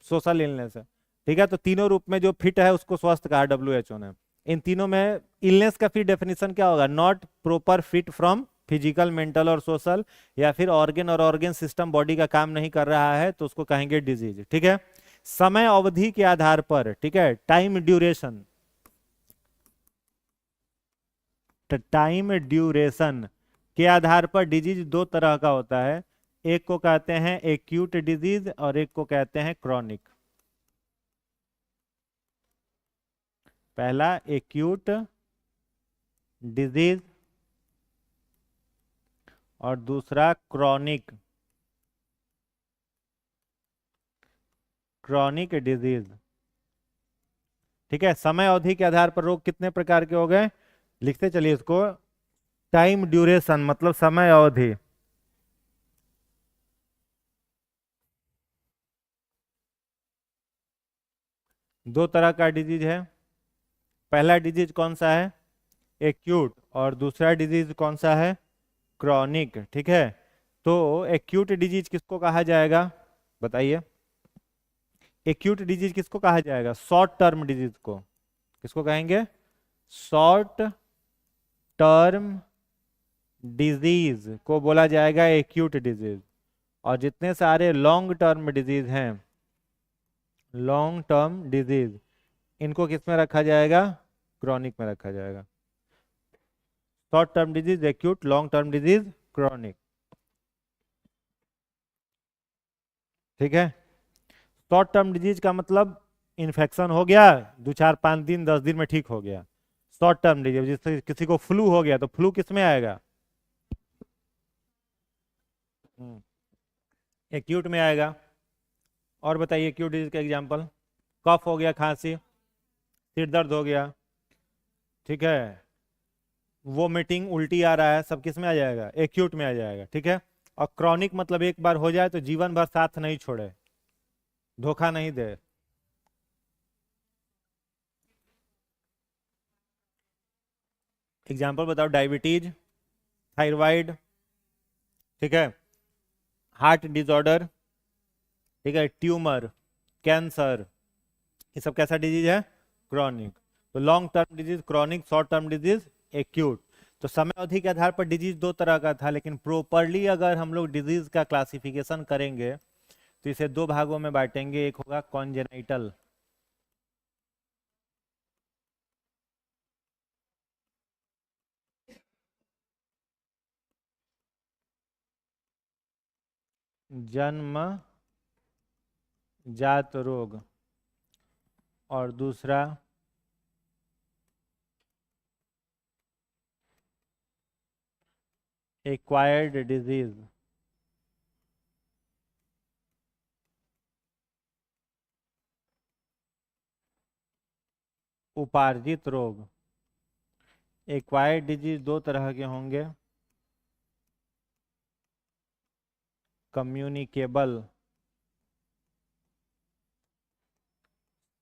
सोशल इलनेस है। ठीक है। तो तीनों रूप में जो फिट है उसको स्वस्थ कहा WHO ने। इन तीनों में इलनेस का फिर डेफिनेशन क्या होगा? Not proper fit from physical, mental और सोशल, या फिर ऑर्गन और ऑर्गन सिस्टम बॉडी का काम नहीं कर रहा है, तो उसको कहेंगे डिजीज। ठीक है। समय अवधि के आधार पर, ठीक है, टाइम ड्यूरेशन, टाइम ड्यूरेशन के आधार पर डिजीज दो तरह का होता है। एक को कहते हैं एक्यूट डिजीज और एक को कहते हैं क्रॉनिक। पहला एक्यूट डिजीज और दूसरा क्रॉनिक, क्रॉनिक डिजीज। ठीक है। समय अवधि के आधार पर रोग कितने प्रकार के हो गए? लिखते चलिए इसको। टाइम ड्यूरेशन मतलब समय अवधि, दो तरह का डिजीज है। पहला डिजीज कौन सा है? एक्यूट। और दूसरा डिजीज कौन सा है? क्रॉनिक। ठीक है। तो एक्यूट डिजीज किसको कहा जाएगा? बताइए। एक्यूट डिजीज किसको कहा जाएगा? शॉर्ट टर्म डिजीज को किसको कहेंगे? शॉर्ट टर्म डिजीज को बोला जाएगा एक्यूट डिजीज। और जितने सारे लॉन्ग टर्म डिजीज हैं, लॉन्ग टर्म डिजीज, इनको किस में रखा जाएगा? क्रॉनिक में रखा जाएगा। Short term disease acute, long term disease chronic. ठीक है, शॉर्ट टर्म डिजीज का मतलब इन्फेक्शन हो गया, 2 4 5 दिन 10 दिन में ठीक हो गया। शॉर्ट टर्म डिजीज, जिससे किसी को फ्लू हो गया तो फ्लू किस में आएगा? एक्यूट में आएगा। और बताइए एक्यूट डिजीज का एग्जांपल। कफ हो गया, खांसी, सिर दर्द हो गया, ठीक है, वोमिटिंग, उल्टी आ रहा है, सब किस में आ जाएगा? एक्यूट में आ जाएगा। ठीक है, और क्रॉनिक मतलब एक बार हो जाए तो जीवन भर साथ नहीं छोड़े, धोखा नहीं दे। एग्जाम्पल बताओ। डायबिटीज, थायराइड, ठीक है, हार्ट डिसऑर्डर, ठीक है, ट्यूमर, कैंसर, ये सब कैसा डिजीज है? क्रॉनिक। तो long term disease chronic, short term disease acute. तो समय अवधि के आधार पर डिजीज दो तरह का था, लेकिन प्रॉपरली अगर हम लोग डिजीज का क्लासिफिकेशन करेंगे तो इसे दो भागों में बांटेंगे। एक होगा कॉन्जेनाइटल, जन्म जात रोग, और दूसरा एक्वायर्ड डिजीज, उपार्जित रोग। एक्वायर्ड डिजीज दो तरह के होंगे, कम्युनिकेबल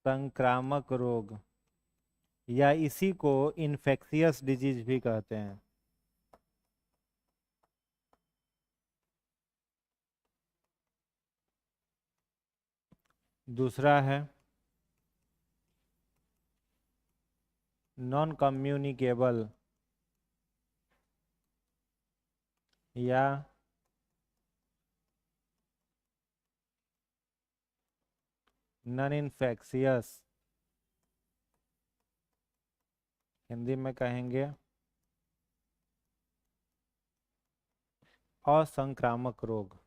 संक्रामक रोग, या इसी को इन्फेक्शियस डिजीज भी कहते हैं। दूसरा है नॉन कम्युनिकेबल या नॉन इन्फेक्शियस, हिंदी में कहेंगे असंक्रामक रोग।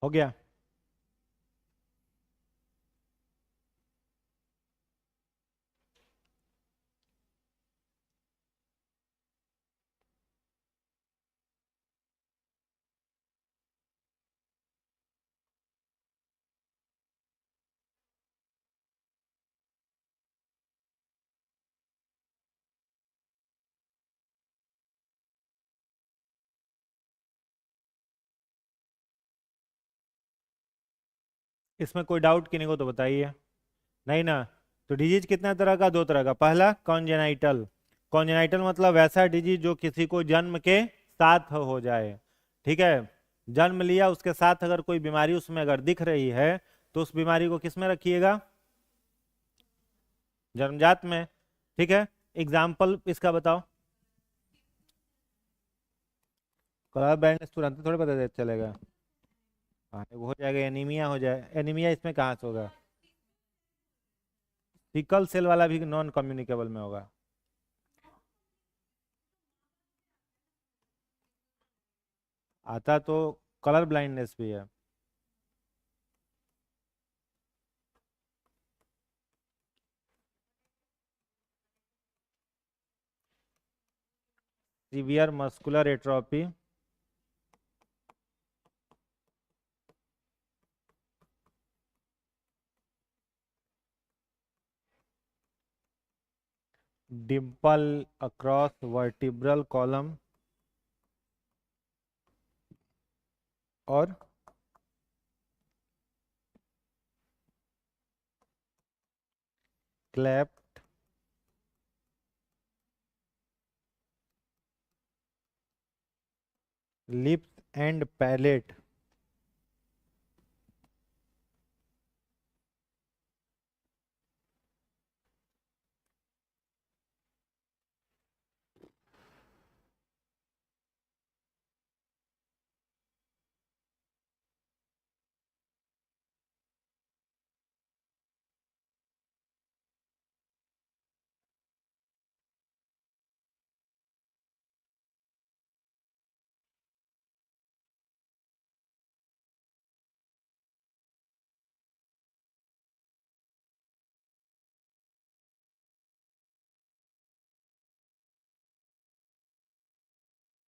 हो गया? इसमें कोई डाउट किन्हीं को तो बताइए। नहीं ना? तो डिजीज कितना तरह का? दो तरह का। पहला कॉन्जेनाइटल, कॉन्जेनाइटल मतलब वैसा डिजीज जो किसी को जन्म के साथ हो जाए। ठीक है, जन्म लिया, उसके साथ अगर कोई बीमारी उसमें अगर दिख रही है तो उस बीमारी को किस में रखिएगा? जन्मजात में। ठीक है, एग्जाम्पल इसका बताओ। कलर ब्लाइंडनेस तुरंत थोड़ी पता चलेगा। हाँ, वो हो जाएगा, एनीमिया हो जाए। एनीमिया इसमें कहाँ से होगा? सिकल सेल वाला भी नॉन कम्युनिकेबल में होगा। आता तो कलर ब्लाइंडनेस भी है। Severe muscular atrophy, dimple across vertebral column, और cleft lips and palate.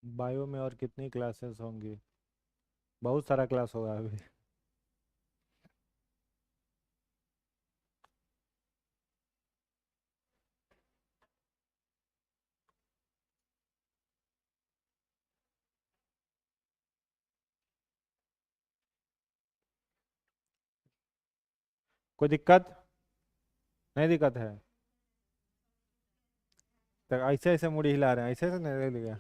Bio में और कितनी क्लासेस होंगी? बहुत सारा क्लास होगा अभी। कोई दिक्कत? नहीं दिक्कत है? तो ऐसे ऐसे मुड़ी हिला रहे हैं, ऐसे ऐसे नहीं दिया।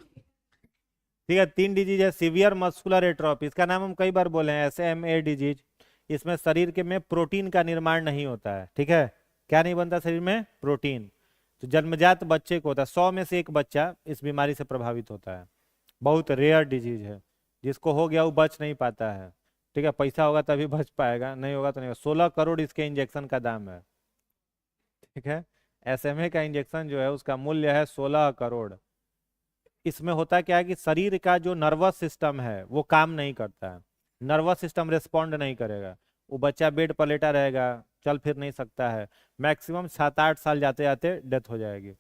ठीक है, 3 डिजीज है। सीवियर मस्कुलर एट्रोफी, इसका नाम हम कई बार बोले हैं, SMA डिजीज। इसमें शरीर के में प्रोटीन का निर्माण नहीं होता है। ठीक है, क्या नहीं बनता शरीर में? प्रोटीन। तो जन्मजात बच्चे को होता है, 100 में से 1 बच्चा इस बीमारी से प्रभावित होता है। बहुत रेयर डिजीज है, जिसको हो गया वो बच नहीं पाता है। ठीक है, पैसा होगा तभी बच पाएगा, नहीं होगा तो नहीं होगा। 16 करोड़ इसके इंजेक्शन का दाम है। ठीक है, SMA का इंजेक्शन जो है उसका मूल्य है 16 करोड़। इसमें होता क्या है कि शरीर का जो नर्वस सिस्टम है वो काम नहीं करता है, नर्वस सिस्टम रिस्पॉन्ड नहीं करेगा। वो बच्चा बेड पर लेटा रहेगा, चल फिर नहीं सकता है। मैक्सिमम 7-8 साल जाते जाते डेथ हो जाएगी।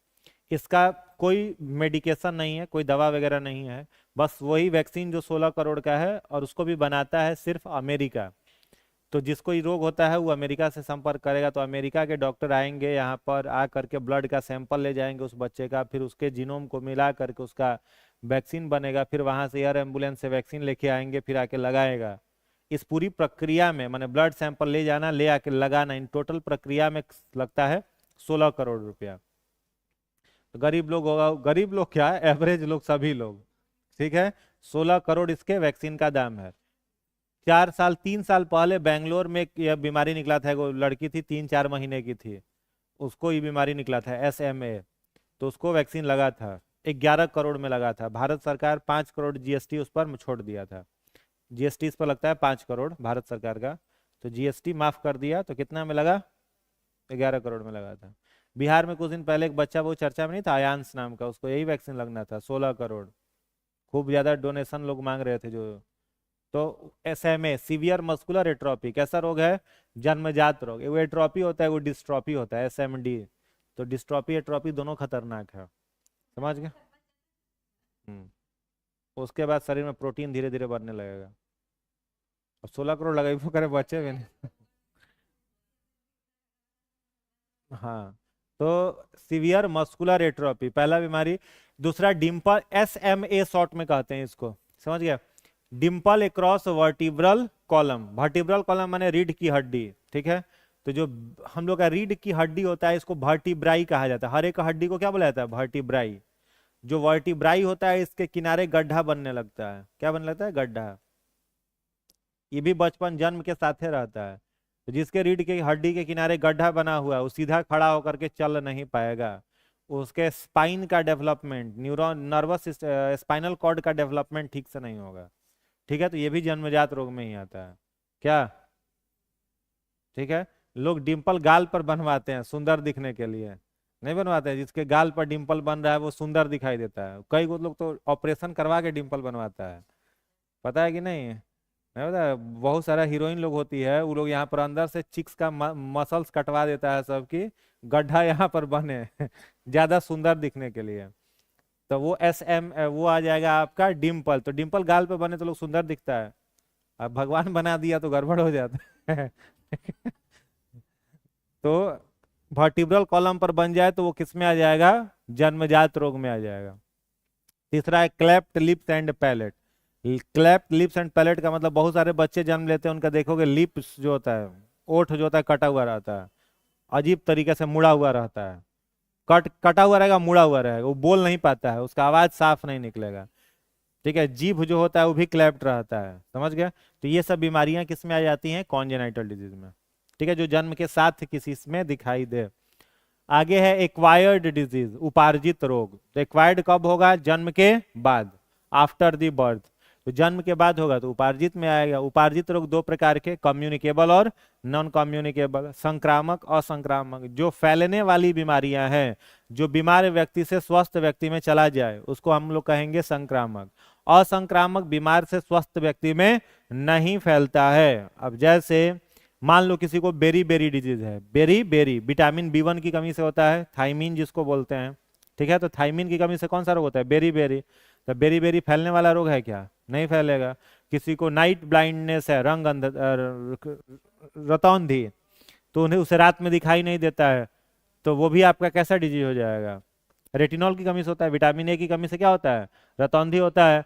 इसका कोई मेडिकेशन नहीं है, कोई दवा वगैरह नहीं है। बस वही वैक्सीन जो 16 करोड़ का है, और उसको भी बनाता है सिर्फ अमेरिका। तो जिसको ये रोग होता है वो अमेरिका से संपर्क करेगा, तो अमेरिका के डॉक्टर आएंगे यहाँ पर, आ करके ब्लड का सैंपल ले जाएंगे उस बच्चे का, फिर उसके जीनोम को मिला करके उसका वैक्सीन बनेगा। फिर वहां से एयर एम्बुलेंस से वैक्सीन लेके आएंगे, फिर आके लगाएगा। इस पूरी प्रक्रिया में माने ब्लड सैंपल ले जाना, ले आके लगाना, इन टोटल प्रक्रिया में लगता है 16 करोड़ रुपया। तो गरीब लोग होगा, गरीब लोग क्या है, एवरेज लोग, सभी लोग। ठीक है, 16 करोड़ इसके वैक्सीन का दाम है। 3 साल पहले बेंगलोर में यह बीमारी निकला था, वो लड़की थी 3-4 महीने की थी, उसको ये बीमारी निकला था SMA। तो उसको वैक्सीन लगा था, 11 करोड़ में लगा था। भारत सरकार 5 करोड़ GST उस पर छोड़ दिया था। GST इस पर लगता है 5 करोड़ भारत सरकार का, तो GST माफ कर दिया, तो कितना में लगा? 11 करोड़ में लगा था। बिहार में कुछ दिन पहले एक बच्चा वो चर्चा में नहीं था, आयांश नाम का, उसको यही वैक्सीन लगना था, 16 करोड़। खूब ज्यादा डोनेशन लोग मांग रहे थे जो। तो SMA सीवियर मस्कुलर एट्रोफी कैसा रोग है? जन्मजात रोग। वो एट्रोफी होता है, वो डिस्ट्रॉफी होता है, SMD। तो डिस्ट्रॉफी एट्रोफी दोनों खतरनाक है, समझ गए? उसके बाद शरीर में प्रोटीन धीरे धीरे बढ़ने लगेगा। अब 16 करोड़ लगाई वो करे बच्चे भी नहीं। हाँ, तो सीवियर मस्कुलर एट्रोफी पहला बीमारी। दूसरा डिम्पल, SMA शॉर्ट में कहते हैं इसको, समझ गया? Dimple across vertebral column. Vertebral column माने रीढ़ की हड्डी। ठीक है, तो जो हम लोग का रीढ़ की हड्डी होता है इसको वर्टिब्राई कहा जाता है। हर एक हड्डी को क्या बोला जाता है? वर्टिब्राई। जो वर्टिब्राई होता है इसके किनारे गड्ढा बनने लगता है। क्या बनने लगता है? गड्ढा। ये भी बचपन जन्म के साथ ही रहता है। तो जिसके रीढ़ की हड्डी के किनारे गड्ढा बना हुआ है वो सीधा खड़ा होकर के चल नहीं पाएगा। उसके स्पाइन का development, neuron, nervous spinal cord का डेवलपमेंट ठीक से नहीं होगा। ठीक है, तो ये भी जन्मजात रोग में ही आता है। क्या? ठीक है, लोग डिंपल गाल पर बनवाते हैं सुंदर दिखने के लिए, नहीं बनवाते हैं। जिसके गाल पर डिंपल बन रहा है वो सुंदर दिखाई देता है। कई लोग तो ऑपरेशन करवा के डिंपल बनवाता है, पता है कि नहीं? नहीं पता है? बहुत सारा हीरोइन लोग होती है, वो लोग यहाँ पर अंदर से चिक्स का मसल्स कटवा देता है सबकी, गड्ढा यहाँ पर बने ज्यादा सुंदर दिखने के लिए। तो वो वो आ जाएगा आपका डिम्पल। तो डिम्पल गाल पे बने तो लोग सुंदर दिखता है, अब भगवान बना दिया तो गड़बड़ हो जाता है। तो वर्टिब्रल कॉलम पर बन जाए तो वो किस में आ जाएगा? जन्मजात रोग में आ जाएगा। तीसरा है cleft lips and palate. Cleft lips and palate का मतलब बहुत सारे बच्चे जन्म लेते हैं, उनका देखोगे लिप्स जो होता है, ओठ जो होता है कटा हुआ रहता है, अजीब तरीके से मुड़ा हुआ रहता है, कटा हुआ रहेगा, मुड़ा हुआ रहेगा, वो बोल नहीं पाता है, उसका आवाज साफ नहीं निकलेगा। ठीक है, जीभ जो होता है वो भी क्लैप्ट रहता है, समझ गया। तो ये सब बीमारियां किस में आ जाती हैं, कॉन्जेनाइटल डिजीज में। ठीक है, जो जन्म के साथ किसी में दिखाई दे। आगे है एक्वायर्ड डिजीज, उपार्जित रोग। तो एक्वायर्ड कब होगा, जन्म के बाद, आफ्टर द बर्थ। तो जन्म के बाद होगा तो उपार्जित में आएगा। उपार्जित रोग दो प्रकार के, कम्युनिकेबल और नॉन कम्युनिकेबल, संक्रामक असंक्रामक। जो फैलने वाली बीमारियां हैं, जो बीमार व्यक्ति से स्वस्थ व्यक्ति में चला जाए, उसको हम लोग कहेंगे संक्रामक। असंक्रामक बीमार से स्वस्थ व्यक्ति में नहीं फैलता है। अब जैसे मान लो किसी को बेरी बेरी डिजीज है, बेरी बेरी विटामिन बी1 की कमी से होता है, थाइमीन जिसको बोलते हैं। ठीक है, तो थाइमीन की कमी से कौन सा रोग होता है, बेरी बेरी। तो बेरी बेरी फैलने वाला रोग है क्या, नहीं फैलेगा। किसी को नाइट ब्लाइंडनेस है, रंग अंध रतौंधी, तो उन्हें उसे रात में दिखाई नहीं देता है, तो वो भी आपका कैसा डिजीज हो जाएगा, रेटिनॉल की कमी से होता है। विटामिन ए की कमी से क्या होता है, रतौंधी होता है,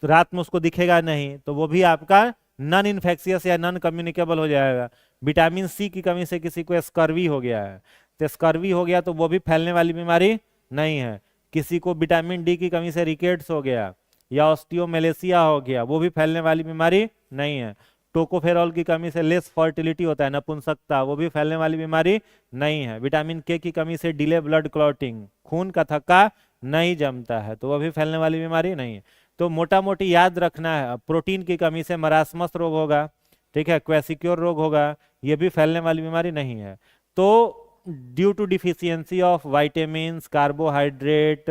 तो रात में उसको दिखेगा नहीं, तो वो भी आपका नॉन इन्फेक्शियस या नॉन कम्युनिकेबल हो जाएगा। विटामिन सी की कमी से किसी को स्कर्वी हो गया है, तो स्कर्वी हो गया तो वो भी फैलने वाली बीमारी नहीं है। किसी को विटामिन डी की कमी से रिकेट्स हो गया या ऑस्टियोमेलेसिया हो गया, वो भी फैलने वाली बीमारी नहीं है। टोकोफेरॉल की कमी से लेस फर्टिलिटी होता है, नपुंसकता, वो भी फैलने वाली बीमारी नहीं है। विटामिन के की कमी से डिले ब्लड क्लॉटिंग, खून का थक्का नहीं जमता है, तो वो भी फैलने वाली बीमारी नहीं है। तो मोटा मोटी याद रखना है, प्रोटीन की कमी से मरासमस रोग होगा, ठीक है, क्वेसिक्योर रोग होगा, ये भी फैलने वाली बीमारी नहीं है। तो due to deficiency of vitamin, carbohydrate,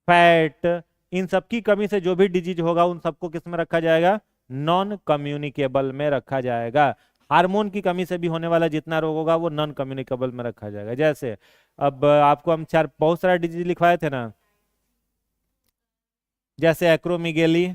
fat, इन सब की कमी से जो भी डिजीज होगा उन सबको किस में रखा जाएगा, नॉन कम्युनिकेबल में रखा जाएगा। हार्मोन की कमी से भी होने वाला जितना रोग होगा वो नॉन कम्युनिकेबल में रखा जाएगा। जैसे अब आपको हम चार बहुत सारा डिजीज लिखवाए थे ना, जैसे एक्रोमिगेली,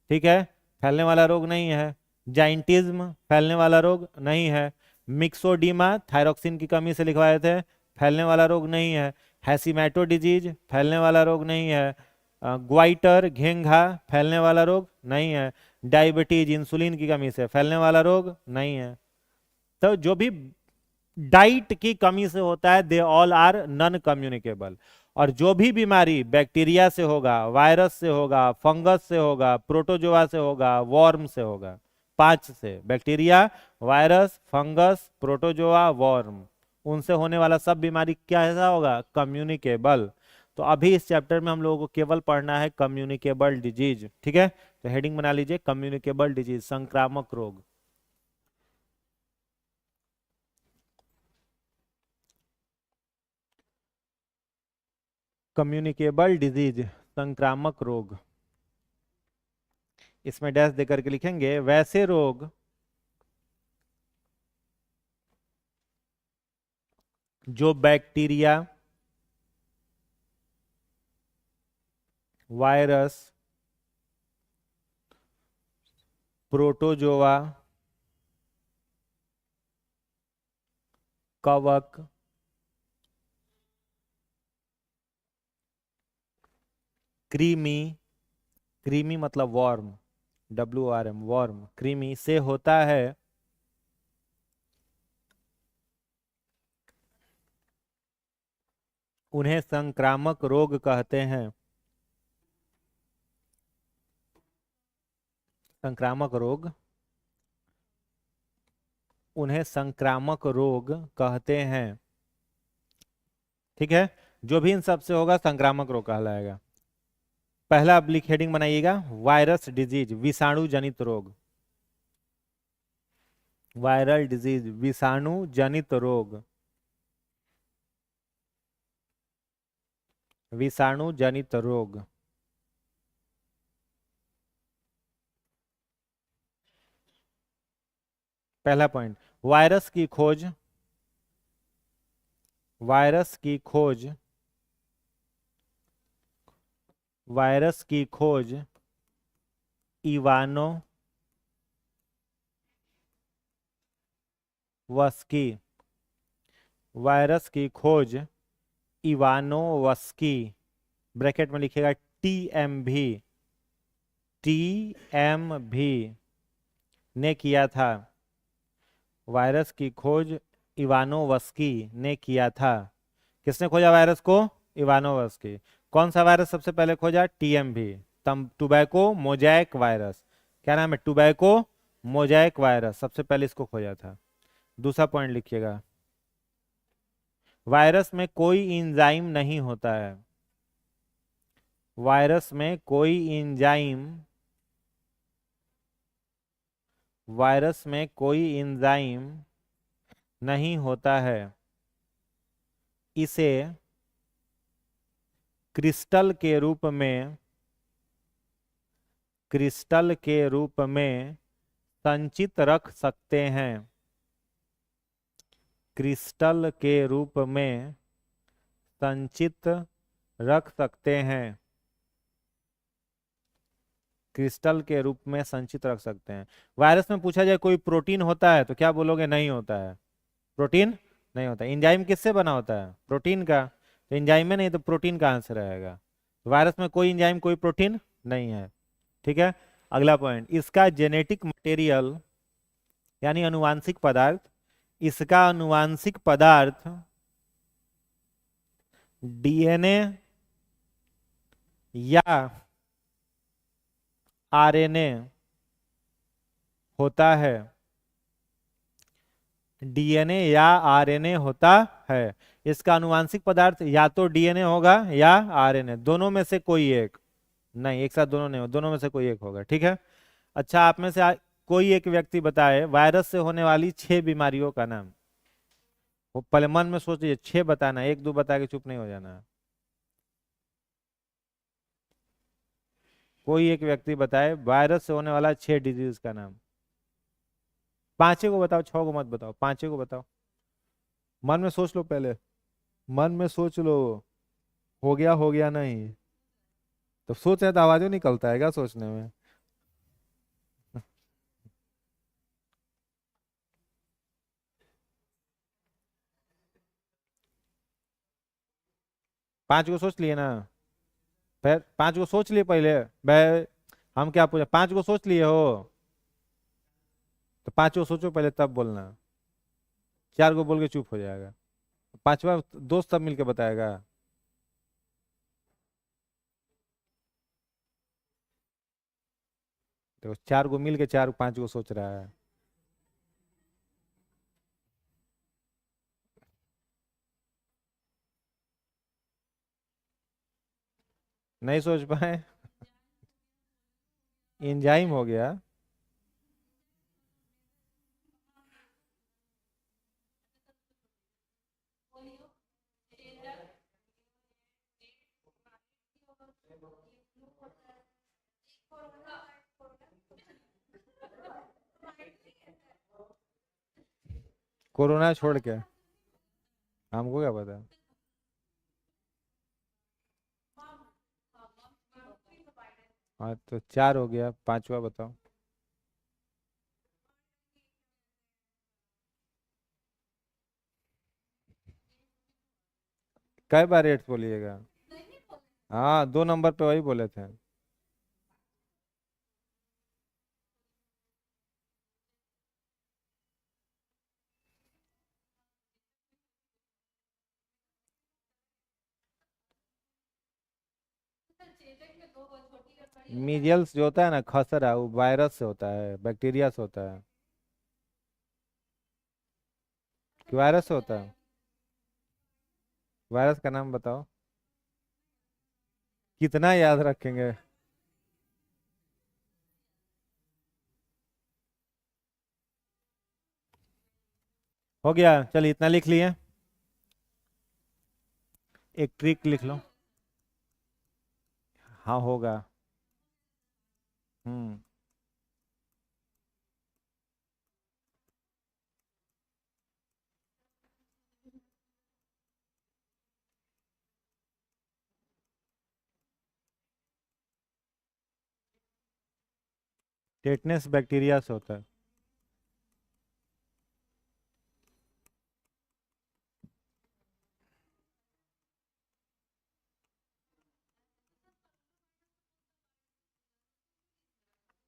ठीक है, फैलने वाला रोग नहीं है। जाइंटिज्म फैलने वाला रोग नहीं है। मिक्सोडीमा थायरोक्सिन की कमी से लिखवाए थे, फैलने वाला रोग नहीं है। हैसीमैटो डिजीज फैलने वाला रोग नहीं है। ग्वाइटर घेंघा फैलने वाला रोग नहीं है। डायबिटीज इंसुलिन की कमी से फैलने वाला रोग नहीं है। तो जो भी डाइट की कमी से होता है they all are non communicable. और जो भी बीमारी बैक्टीरिया से होगा, वायरस से होगा, फंगस से होगा, प्रोटोजोआ से होगा, वॉर्म से होगा, 5 से, bacteria, virus, fungus, protozoa, worm, उनसे होने वाला सब बीमारी क्या ऐसा होगा, कम्युनिकेबल। तो अभी इस चैप्टर में हम लोगों को केवल पढ़ना है कम्युनिकेबल डिजीज। ठीक है, तो हेडिंग बना लीजिए कम्युनिकेबल डिजीज, संक्रामक रोग। कम्युनिकेबल डिजीज, संक्रामक रोग, इसमें डैश देकर के लिखेंगे वैसे रोग जो बैक्टीरिया, वायरस, प्रोटोजोआ, कवक, कृमि, कृमि मतलब वॉर्म, WRM वॉर्म, कृमि से होता है, उन्हें संक्रामक रोग कहते हैं। संक्रामक रोग, उन्हें संक्रामक रोग कहते हैं। ठीक है, जो भी इन सब से होगा संक्रामक रोग कहलाएगा। पहला अब हेडिंग बनाइएगा वायरस डिजीज, विषाणु जनित रोग। वायरल डिजीज, विषाणु जनित रोग, विषाणु जनित रोग। पहला पॉइंट, वायरस की खोज, वायरस की खोज, वायरस की खोज इवानो वस्की, वायरस की खोज इवानोवस्की, ब्रैकेट में लिखिएगा TMV, TMV ने किया था। वायरस की खोज इवानोवस्की ने किया था। किसने खोजा वायरस को? इवानोवस्की। कौन सा वायरस सबसे पहले खोजा? TMV, टुबैको mosaic virus. क्या नाम है? टुबैको मोजैक वायरस, सबसे पहले इसको खोजा था। दूसरा पॉइंट लिखिएगा, वायरस में कोई इंजाइम नहीं होता है। वायरस में कोई इंजाइम, वायरस में कोई इंजाइम नहीं होता है। इसे क्रिस्टल के रूप में, क्रिस्टल के रूप में संचित रख सकते हैं। क्रिस्टल के रूप में संचित रख सकते हैं। क्रिस्टल के रूप में संचित रख सकते हैं। वायरस में पूछा जाए कोई प्रोटीन होता है तो क्या बोलोगे? नहीं होता है, प्रोटीन नहीं होता। एंजाइम किससे बना होता है? प्रोटीन का। तो एंजाइम में नहीं तो प्रोटीन कहाँ से रहेगा? वायरस में कोई एंजाइम कोई प्रोटीन नहीं है। ठीक है, अगला पॉइंट, इसका जेनेटिक मटेरियल यानी अनुवांशिक पदार्थ, इसका अनुवांशिक पदार्थ डीएनए या आरएनए होता है। डीएनए या आरएनए होता है। इसका अनुवांशिक पदार्थ या तो डीएनए होगा या आरएनए, दोनों में से कोई एक। नहीं, एक साथ दोनों नहीं हो, दोनों में से कोई एक होगा। ठीक है, अच्छा आप में से कोई एक व्यक्ति बताए वायरस से होने वाली 6 बीमारियों का नाम। वो पहले मन में सोच लीजिए, 6 बताना, एक दो बता के चुप नहीं हो जाना। कोई एक व्यक्ति बताए वायरस से होने वाला 6 डिजीज का नाम। पांचे को बताओ, 6 को मत बताओ, पांचे को बताओ। मन में सोच लो पहले, मन में सोच लो। हो गया नहीं तो सोच रहे तो आवाज निकलता है क्या सोचने में? पांच को सोच लिए ना? फिर 5 को सोच लिए पहले। भाई हम क्या पूछे, 5 को सोच लिए हो तो 5 को सोचो पहले तब बोलना। 4 को बोल के चुप हो जाएगा, पांचवा दोस्त सब मिलके बताएगा। तो 4 को मिल के 4 5 को सोच रहा है। नहीं सोच पाए, एंजाइम हो गया। कोरोना छोड़ के हमको क्या पता। हाँ तो 4 हो गया, पांचवा बताओ। कई बार एट्स बोलिएगा? हाँ 2 नंबर पे वही बोले थे। मीजल्स जो होता है ना, खसरा, वो वायरस से होता है, बैक्टीरिया से होता है। कि वायरस से होता है? वायरस का नाम बताओ। कितना याद रखेंगे? हो गया, चलिए इतना लिख लिए। एक ट्रिक लिख लो। हाँ होगा। हम्म। टेटनेस बैक्टीरिया से होता है।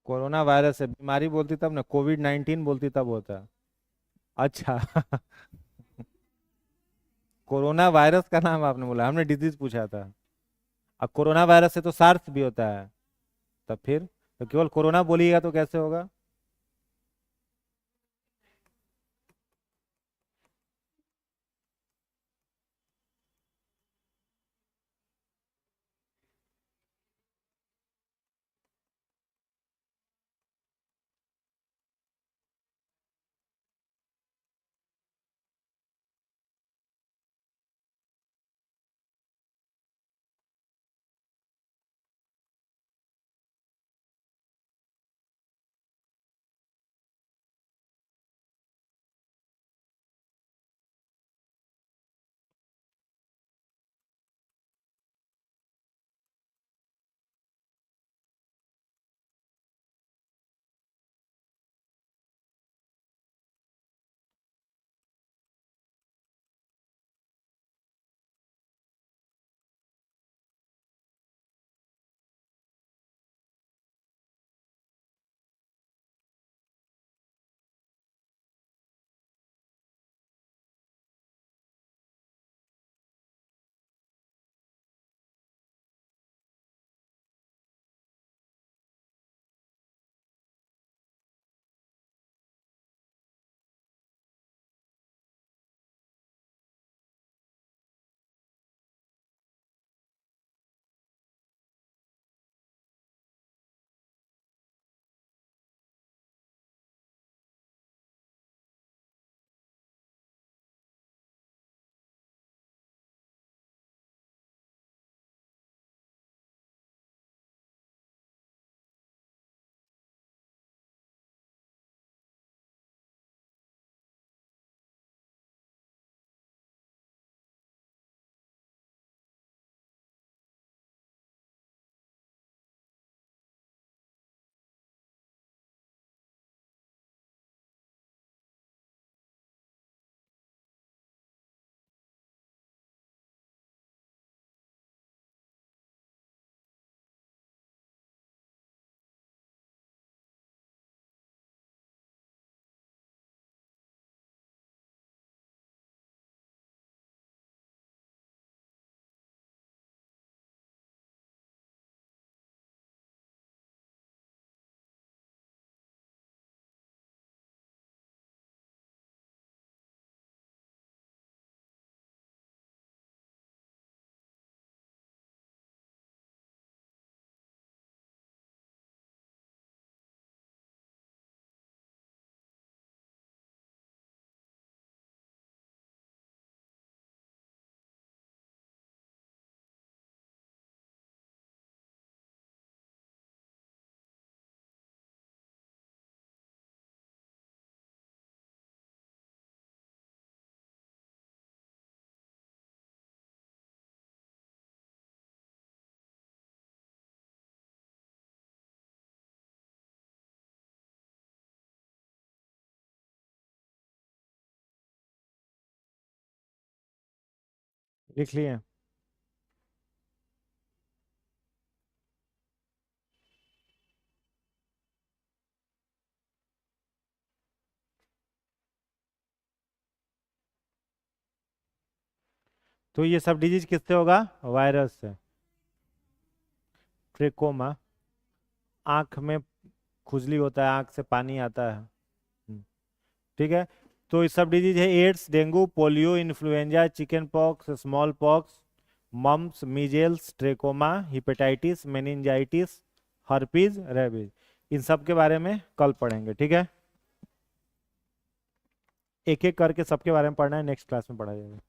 कोरोना वायरस है, बीमारी बोलती तब ना, कोविड 19 बोलती तब होता। अच्छा कोरोना वायरस का नाम आपने बोला, हमने डिजीज पूछा था। अब कोरोना वायरस से तो सार्स भी होता है, तब फिर तो केवल कोरोना बोलिएगा तो कैसे होगा। लिख लिए। तो ये सब डिजीज किससे होगा, वायरस से। ट्रेकोमा, आंख में खुजली होता है, आंख से पानी आता है। ठीक है। तो ये सब डिजीज है, AIDS, dengue, polio, influenza, chicken pox, small pox, mumps, measles, trachoma, hepatitis, meningitis, herpes, rabies. इन सब के बारे में कल पढ़ेंगे, ठीक है। एक एक करके सबके बारे में पढ़ना है, नेक्स्ट क्लास में पढ़ा जाएगा।